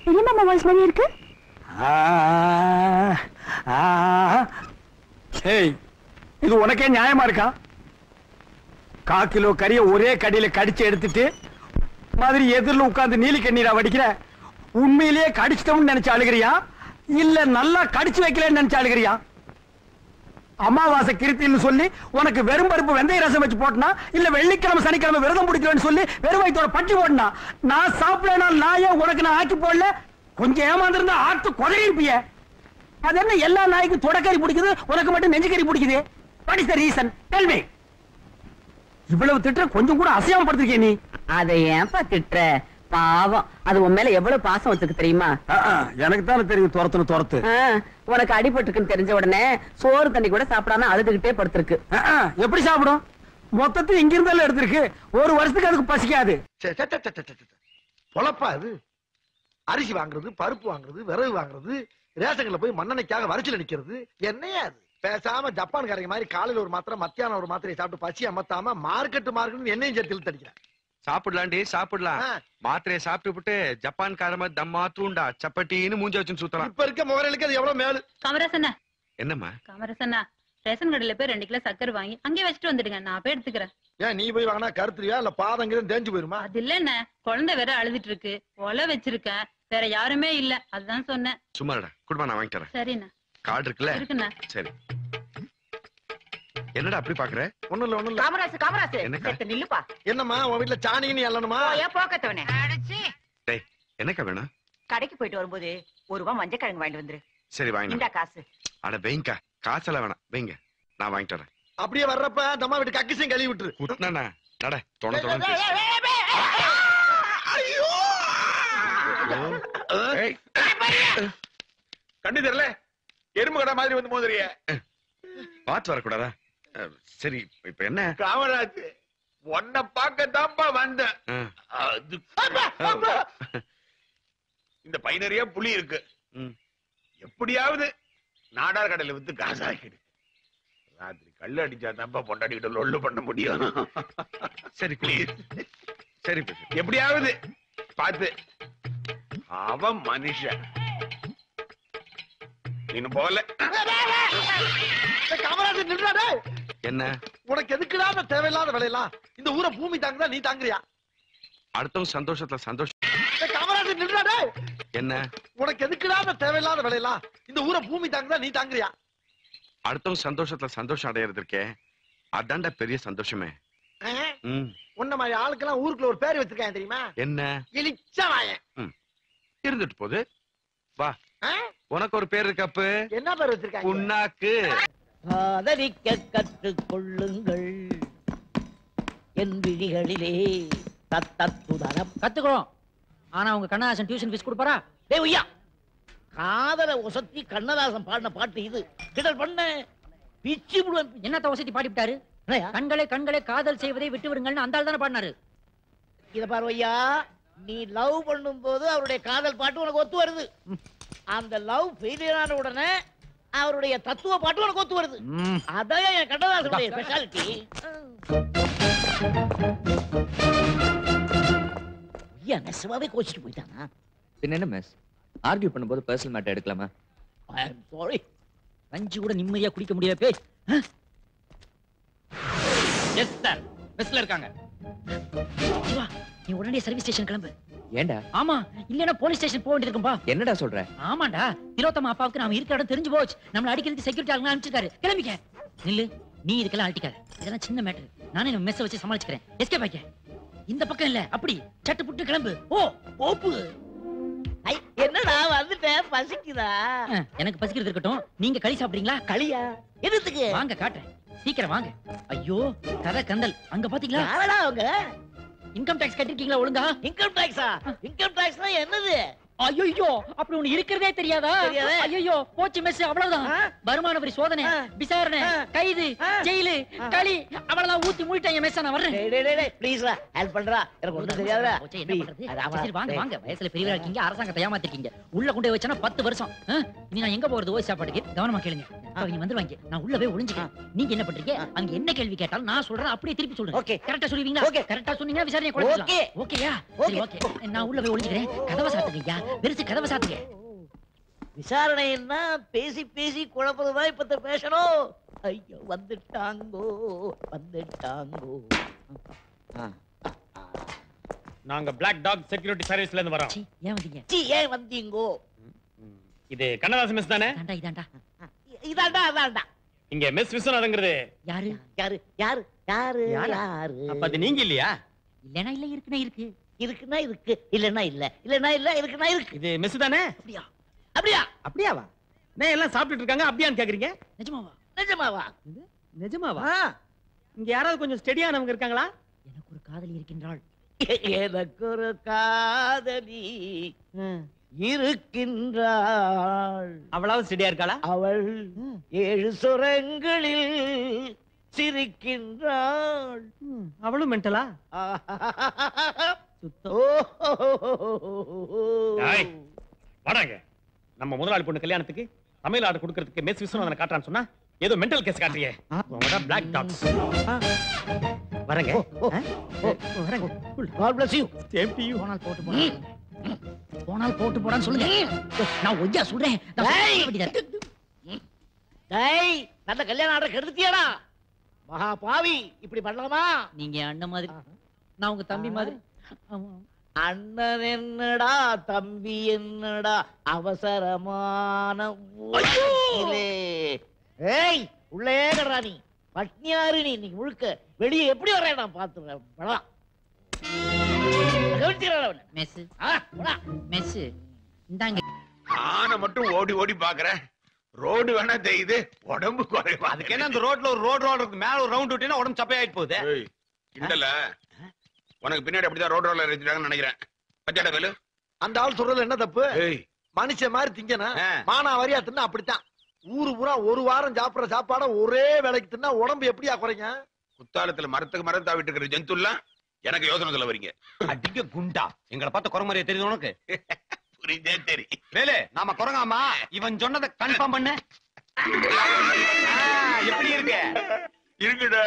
பெரிய மாமா வாய்ஸ் மாதிரி இருக்கு ஏய் இது உனக்கே நியாயமா இருக்கா 1/4 கிலோ கறியை ஒரே கடியில கடிச்சு எடுத்துட்டு மாதிரி எதிரில் உட்கார்ந்து நீலி கண்ணீரா வடிக்கிற உண்மையிலேயே கடிச்சிட்டோம்னு நினைச்சு அழுகிறியா இல்ல நல்லா கடிச்சு வைக்கலன்னு நினைச்சு அழுகிறியா அமாவாசை கிருத்தின்னு சொல்லி உனக்கு வெறும் பருப்பு வெந்தய ரசம் வச்சு போட்டனா இல்ல வெள்ளிக்கிழமை சனிக்கிழமை விரதம் பிடிக்கிறேன்னு சொல்லி வெறும் வயிற்றோட பட்டி போட்டனா நான் சாப்பிடனா நாயே உனக்கு நான் ஆக்கி போடல கொஞ்சம் ஏமாந்திருந்தா ஆட்டு கொதறி இருப்பிய அது என்ன எல்லா நாய்க்கும் தொடக்கறி பிடிக்குது உனக்கு மட்டும் நெஞ்சுக்கறி பிடிக்குது what is the reason tell me இவ்வளவு திட்டுற கொஞ்சம் கூட அசையாம படுத்திருக்கே நீ அதை ஏன்பா திட்டுற பாவம் அது உன் மேல எவ்வளவு பாசம் வச்சிருக்கு தெரியுமா எனக்கு தானே தெரியும் துரத்து உனக்கு அடிபட்டுருக்குன்னு தெரிஞ்ச உடனே சோறு தண்ணி கூட சாப்பிடாம அழுதுகிட்டே படுத்திருக்கு எப்படி சாப்பிடும் மொத்தத்தில் இங்க இருந்தாலும் எடுத்திருக்கு ஒரு வருஷத்துக்கு அதுக்கு பசிக்காது பொழப்பா அது அரிசி வாங்குறது பருப்பு வாங்குறது விறகு வாங்குறது ரேஷன்ல போய் மண்ணெண்ணைக்காக வரிசையில் நிக்கிறது என்னையா அது பேசாம ஜப்பான்காரங்க மாதிரி காலையில ஒரு மாத்திரை மத்தியானம் ஒரு மாத்திரையை சாப்பிட்டு பசி அமத்தாம மார்க்கெட் என்னையும் சேர்த்து இழுத்தடிக்கிறேன் சாப்பிடலாண்டி சாப்பிடலாம் மாத்திரையை சாப்பிட்டு விட்டு ஜப்பான் காரமா தம்மா தூண்டா சப்பட்டின்னு மூஞ்ச வச்சு சுத்தலாம் இப்ப இருக்க முகரைகளுக்கு அது எவ்வளவு மேலு காமராசண்ணா என்னம்மா காமராசண்ணா ரேஷன் கடையில போய் 2 கிலோ சக்கரை வாங்கி அங்கே வச்சுட்டு வந்துடுங்க நான் போய் எடுத்துக்கிறேன் ஏன் நீ போய் வாங்கினா கருத்துறியா இல்ல பாதங்கிறது தேஞ்சு போயிருமா அது இல்ல என்ன குழந்தை வேற அழுதுட்டு இருக்கு ஒலை வச்சிருக்கேன் வேற யாருமே இல்ல அதுதான் சொன்னேன் சும்மாடா குடுமா நான் வாங்கி தரேன் சரிண்ணா கார்டு இருக்குல்ல இருக்குண்ணா சரி என்னடா அப்படி பாக்குற ஒண்ணும் இல்ல காமராசு என்னக்கா? செத்த நில்லுப்பா என்னம்மா உன் வீட்டுல சாணின்னு எல்லணுமா ஏன் போக்கத்தவனே டேய் என்னக்கா வேணும் கடைக்கு போயிட்டு வரும்போது 1 ரூபாய் மஞ்சக்கிழங்கு வாங்கிட்டு வந்துரு சரி வாங்க இந்த காசு அட வைங்கா காசெல்லாம் வேணாம் வைங்க நான் வாங்கிட்டு வரேன் அப்படியே வர்றப்ப தம்மா வீட்டு கக்கிசையும் கழுவி விட்டுரு குட்னா நட தொண தொண கண்ணு தெரியல எறும்பு கடை மாதிரி வந்து மோதுறிய பாத்து வரக்கூடாதா சரி இப்ப என்ன காமராஜ் உன்னை பார்க்கத்தான்ப்பா வந்தேன் இந்த பை நிறைய புளி இருக்கு எப்படியாவது நாடார் கடையில வித்து காசாக்கிடு ராத்திரி கல்லு அடிச்சா தான்ப்பா பொண்டாடிக்கிட்ட லொல்லு பண்ண முடியும் சரி ப்ளீஸ் சரி எப்படியாவது பார்த்து அவன் மனுஷன் இன்னும் போகல காமராஜர் நின்றாடே என்ன உனக்கு எதுக்குடா தேவையில்லாத வேலையெல்லாம் இந்த ஊரை பூமி தாங்குதா நீ தாங்குறியா அடுத்தவங்க சந்தோஷத்துல சந்தோஷம் காமராஜர் நின்றாடே என்ன உனக்கு எதுக்குடா தேவையில்லாத வேலையெல்லாம் இந்த ஊரை பூமி தாங்குதா நீ தாங்குறியா அடுத்தவங்க சந்தோஷத்துல சந்தோஷம் அடையிறது இருக்கே அதான்டா பெரிய சந்தோஷமே உன்ன மாதிரி ஆளுக்கெல்லாம் ஊருக்குள்ள ஒரு பேர் வச்சிருக்காங்க தெரியுமா என்ன இளிச்சவாயன் இருந்துட்டு போகுது வா உனக்கு ஒரு பேர் இருக்கப்ப என்ன பேர் வச்சிருக்காங்க புண்ணாக்கு காதலிக்க கற்றுக் கொள்ளுங்கள் என் விழிகளிலே தத்தத்துதரம் கத்துக்கிறோம் ஆனா உங்க கண்ணதாசன் டியூஷன் ஃபீஸ் கொடுப்பாரா டேய் உய்யா காதல ஒசத்தி கண்ணதாசன் பாடின பாட்டு இது கிடல் பண்ண பிச்சு புடுவன் என்னத்த ஒசத்தி பாடிவிட்டாரு கண்களே கண்களே காதல் செய்வதை விட்டு விடுங்கள்னு அந்த ஆள் தானே பாடினாரு இத பாரு ஐயா நீ லவ் பண்ணும் போது அவருடைய காதல் பாட்டு உனக்கு ஒத்து வருது அந்த லவ் ஃபெயிலியர் ஆன உடனே அவருடைய தத்துவ பாட்டு உனக்கு ஒத்து வருது அதான் என் கண்ணதாசனுடைய ஸ்பெஷாலிட்டி ஐயா நெசமாவே கோச்சிட்டு போயிட்டானா பின்ன என்ன மிஸ் ஆர்கியூ பண்ணும்போது பர்சனல் மேட்டர் எடுக்கலாமா ஐ அம் சாரி கஞ்சி கூட நிம்மதியா குடிக்க முடியாது பேய். எஸ் சார், பஸ்ல இருக்காங்க. சிவா, நீ உடனே சர்வீஸ் ஸ்டேஷன் கிளம்பு. ஏண்டா? ஆமா, இல்லனா போலீஸ் ஸ்டேஷன் போக வேண்டியிருக்கும்பா. என்னடா சொல்ற? ஆமாண்டா, திலோத்தமா அப்பாவுக்கு நாம இருக்கிற இடம் தெரிஞ்சு போச்சு. நம்மள அடிக்கிறதுக்கு செக்யூரிட்டி ஆளுங்க அனுப்பிச்சிருக்காரு. கிளம்பிக்க. நில்லு, நீ இதுக்கெல்லாம் அழட்டிக்காத. இதெல்லாம் சின்ன மேட்டர். நானே நம்ம மெஸ் வச்சு சமாளிச்சுக்கிறேன். எஸ்கேப் ஆயிக்க. இந்த பக்கம் இல்ல, அப்படி சட்டு புட்டு கிளம்பு. ஓ ஓப்பு. என்னடா வந்துட்டேன், பசிக்குதா? எனக்கு பசிக்கிறது இருக்கட்டும். நீங்க களி சாப்பிடுறீங்களா? களியா? எதுக்கு? வாங்க காட்டுறேன். சீக்கிரம் வாங்க. ஐயோ கதை கந்தல், அங்க பாத்தீங்களா? யாரடா அவங்க? இன்கம் டாக்ஸ் கட்டிருக்கீங்களா ஒழுங்கா? இன்கம் டாக்ஸா? இன்கம் டாக்ஸ்னா என்னது? ஐயோ அப்படி ஒண்ணு இருக்கிறதே தெரியாதா? ஐயோ போச்சு மெஸ், அவ்வளவுதான். வருமான வரி சோதனை, விசாரணை, கைது, ஜெயிலு, களி, அவ்வளவுதான். ஊத்தி மூடிட்டாங்க மெஸ். நான் வர்றேன். டேய் ப்ளீஸ்டா, ஹெல்ப் பண்றா. எனக்கு ஒண்ணும் தெரியாதுடா. என்ன பண்றது? சரி வாங்க வாங்க. வயசுல பெரியவரா இருக்கீங்க, அரசாங்கத்தை ஏமாத்திருக்கீங்க. உள்ள கொண்டு போய் வச்சனா 10 வருஷம். இனி நான் எங்க போறது? ஓய் சாப்பாட்டுக்கு. கவனமா கேளுங்க. அவங்க வந்துருவாங்க. நான் உள்ள போய் ஒளிஞ்சுக்கிறேன். நீங்க என்ன பண்றீங்க? அங்க என்ன கேள்வி கேட்டாலும் நான் சொல்றேன், அப்படியே திருப்பி சொல்லுங்க. ஓகே. கரெக்ட்டா சொல்லுவீங்களா? ஓகே. கரெக்ட்டா சொன்னீங்கன்னா விசாரணை குறைக்கலாம். ஓகே. ஓகேயா? சரி ஓகே. நான் உள்ள போய் ஒளிஞ்சுக்கிறேன். கதவை சாத்துங்கய்யா. வெறுத்து கதவை சாத்துங்க. விசாரணைன்னா பேசி பேசி குழப்பதுதான் இப்ப பேசணும். ஐயோ வந்துட்டாங்கோ வந்துட்டாங்கோ. நாங்க பிளாக் டாக் செக்யூரிட்டி சர்வீஸ்ல இருந்து வரோம். ஏன் வந்தீங்க? ஏன் வந்தீங்கோ? இது கண்ணதாசன் மெஸ் தானே? இதாண்டா. இதாண்டா அதாண்டா. இங்க மிஸ் விஸ்வநாதங்கிறது யாரு? யாரு யாரு யாரு யாரு? அப்ப அது நீங்க இல்லையா? இல்லனா இல்ல, இருக்குனா இருக்கு. இருக்குனா இருக்கு, இல்லனா இல்ல, இல்லனா இல்ல, இருக்குனா இருக்கு. இது மெஸ் தானே? அப்படியா? அப்படியா? அப்படியாவா? நான் எல்லாம் சாப்பிட்டுட்டு இருக்காங்க, அப்படியான்னு கேக்குறீங்க? நிஜமாவா? நிஜமாவா? நிஜமாவா? இங்க யாராவது கொஞ்சம் ஸ்டெடியானவங்க இருக்காங்களா? எனக்கு ஒரு காதலி இருக்கின்றாள். எனக்கு ஒரு காதலி இருக்கின்றாள். அவளாவது ஸ்டெடியா இருக்காளா? அவள் 7 சுரங்களில் சிரிக்கின்றாள். அவளும் மென்டலா? வாடாங்க. நம்ம முதலாளி பொண்ணு கல்யாணத்துக்கு சமையல் ஆர்டர் கொடுக்கறதுக்கு மெஸ் விஸ்வநாதனை காட்டுறான்னு சொன்னா ஏதோ மென்டல் கேஸ் காட்டுறியே. Black dogs. வரங்க. God bless you. Same to you. போனால் போட்டு போடா. போனால் போட்டு போடான்னு சொல்லுங்க. நான் ஒய்யா சொல்றேன். டேய், நல்ல கல்யாண ஆர்டர் கெடுத்தியாடா? மகா பாவி, இப்படி பண்ணலாமா? நீங்க அண்ணன் மாதிரி, நான் உங்க தம்பி மாதிரி. அண்ணன் என்னடா தம்பி என்னடா அவசரமான உலகத்திலே. ஏய் உள்ளே கடறா நீ. பட்னியாரு நீ இன்னைக்கு முழுக்க. வெளியே எப்படி வர்றேன் நான் பாத்துறேன். படா மெஸ் மெஸ் இந்தாங்க. ஆன மட்டும் ஓடி ஓடி பாக்குறேன். ரோடு வேணா தெரியுது, உடம்பு குறையும். அதுக்கு என்ன அந்த ரோட்ல ஒரு ரோடு ரோடு இருக்கு, மேல ஒரு ரவுண்ட் விட்டீங்கன்னா உடம்பு சப்பையாயிட்டு போகுது. இல்ல உனக்கு பின்னாடி அப்படிதான் ரோடு ரோட்ல இருந்துட்டாங்கன்னு நினைக்கிறேன். பச்சாட வேலு, அந்த ஆள் சொல்றது என்ன தப்பு? மனுஷன் மாதிரி திங்கனா மானா வரியா தின்னா அப்படித்தான். ஊரு பூரா ஒரு வாரம் சாப்பிடுற சாப்பாட ஒரே வேலைக்கு தின்னா உடம்பு எப்படியா குறைங்க? குத்தாலத்துல மரத்துக்கு மரம் தாவிட்டு இருக்கிற ஜந்துலாம் எனக்கு யோசனை சொல்ல வரீங்க. அடிக்க குண்டா, எங்களை பார்த்த குரமறைய தெரியுது உனக்கு? புரியுதே தெரி. வேலு, நாம குரங்காமா? இவன் சொன்னதை கன்ஃபார்ம் பண்ணு. எப்படி இருக்கு? இருக்குடா.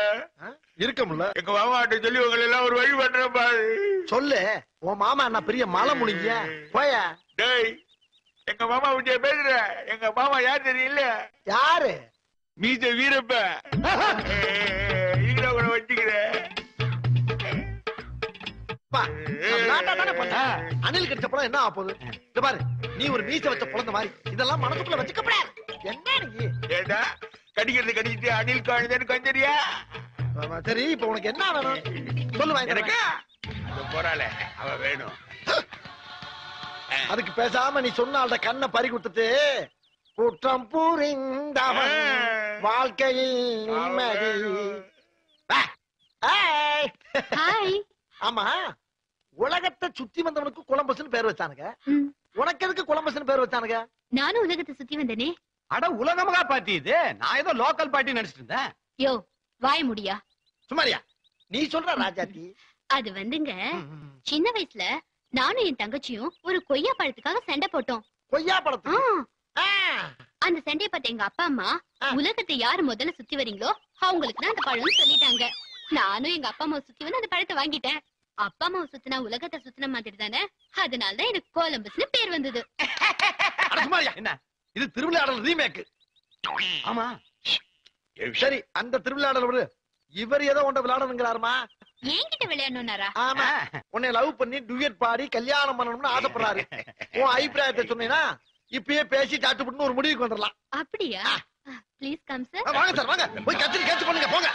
இருக்க முடியல. எங்க மாமாட்ட சொல்லி உங்களை எல்லாம் ஒரு வழி பண்றேன் பாரு. சொல்லு. உன் மாமா என்ன பெரிய மலை முனிங்க? போய. டேய், எங்க மாமா விஜய பேசுற. எங்க மாமா யார் தெரியல? யாரு? மீச வீரப்ப. இங்க கூட வச்சுக்கிறேன். அணில் கடிச்ச பழம் என்ன ஆகுது? இது பாரு, நீ ஒரு மீச வச்ச குழந்தை மாதிரி இதெல்லாம் மனசுக்குள்ள வச்சுக்கப்படாது. என்ன நீ? ஏடா கடிக்கிறது கடிச்சிட்டு அணில் காணுதேன்னு கொஞ்சரியா? சரி, இப்ப உனக்கு என்ன வேணும் சொல்லு. எனக்கு போறாளே அவ வேணும். அதுக்கு பேசாம நீ சொன்ன கண்ணை பறி கொடுத்துட்டு குற்றம் புரிந்தவன் வாழ்க்கையில் நிம்மதி. ஆமா, உலகத்தை சுத்தி வந்தவனுக்கு கொலம்பஸ்னு பேர் வச்சானுங்க. உனக்கு எதுக்கு கொலம்பஸ்னு பேர் வச்சானுங்க? நானும் உலகத்தை சுத்தி வந்தனே. அட உலகமகா பாட்டி இது. நான் ஏதோ லோக்கல் பாட்டி நினைச்சிட்டு இருந்தேன். யோ வாய முடியா? சுமாரியா நீ சொல்ற ராஜாத்தி. அது வந்துங்க, சின்ன வயசுல நானும் என் தங்கச்சியும் ஒரு கொய்யா பழத்துக்காக சண்டை போட்டோம். கொய்யா பழத்து? அந்த சண்டையை பார்த்த எங்க அப்பா அம்மா உலகத்தை யாரு முதல்ல சுத்தி வரீங்களோ அவங்களுக்கு தான் அந்த பழம்னு சொல்லிட்டாங்க. நானும் எங்க அப்பா அம்மாவை சுத்தி வந்து அந்த பழத்தை வாங்கிட்டேன். அப்பா அம்மாவை சுத்தினா உலகத்தை சுத்தின மாதிரி தானே, அதனாலதான் எனக்கு கொலம்பஸ்னு பேர் வந்தது. என்ன இது? திருவிளையாடல் ரீமேக். ஆமா சரி அந்த திருவிளையாடல விடு. இவர் ஏதோ ஒன்றை விளையாடணுங்கிறாருமா. என்கிட்ட விளையாடணும்னாரா? ஆமா, உன்னை லவ் பண்ணி டுயட் பாடி கல்யாணம் பண்ணணும்னு ஆசைப்படுறாரு. உன் அபிப்பிராயத்தை சொன்னீங்கன்னா இப்பயே பேசி டாட்டு போட்டு ஒரு முடிவுக்கு வந்துடலாம். அப்படியா? Please come sir. வாங்க சார், வாங்க போய் கத்திரி கேட்ச் பண்ணுங்க போங்க.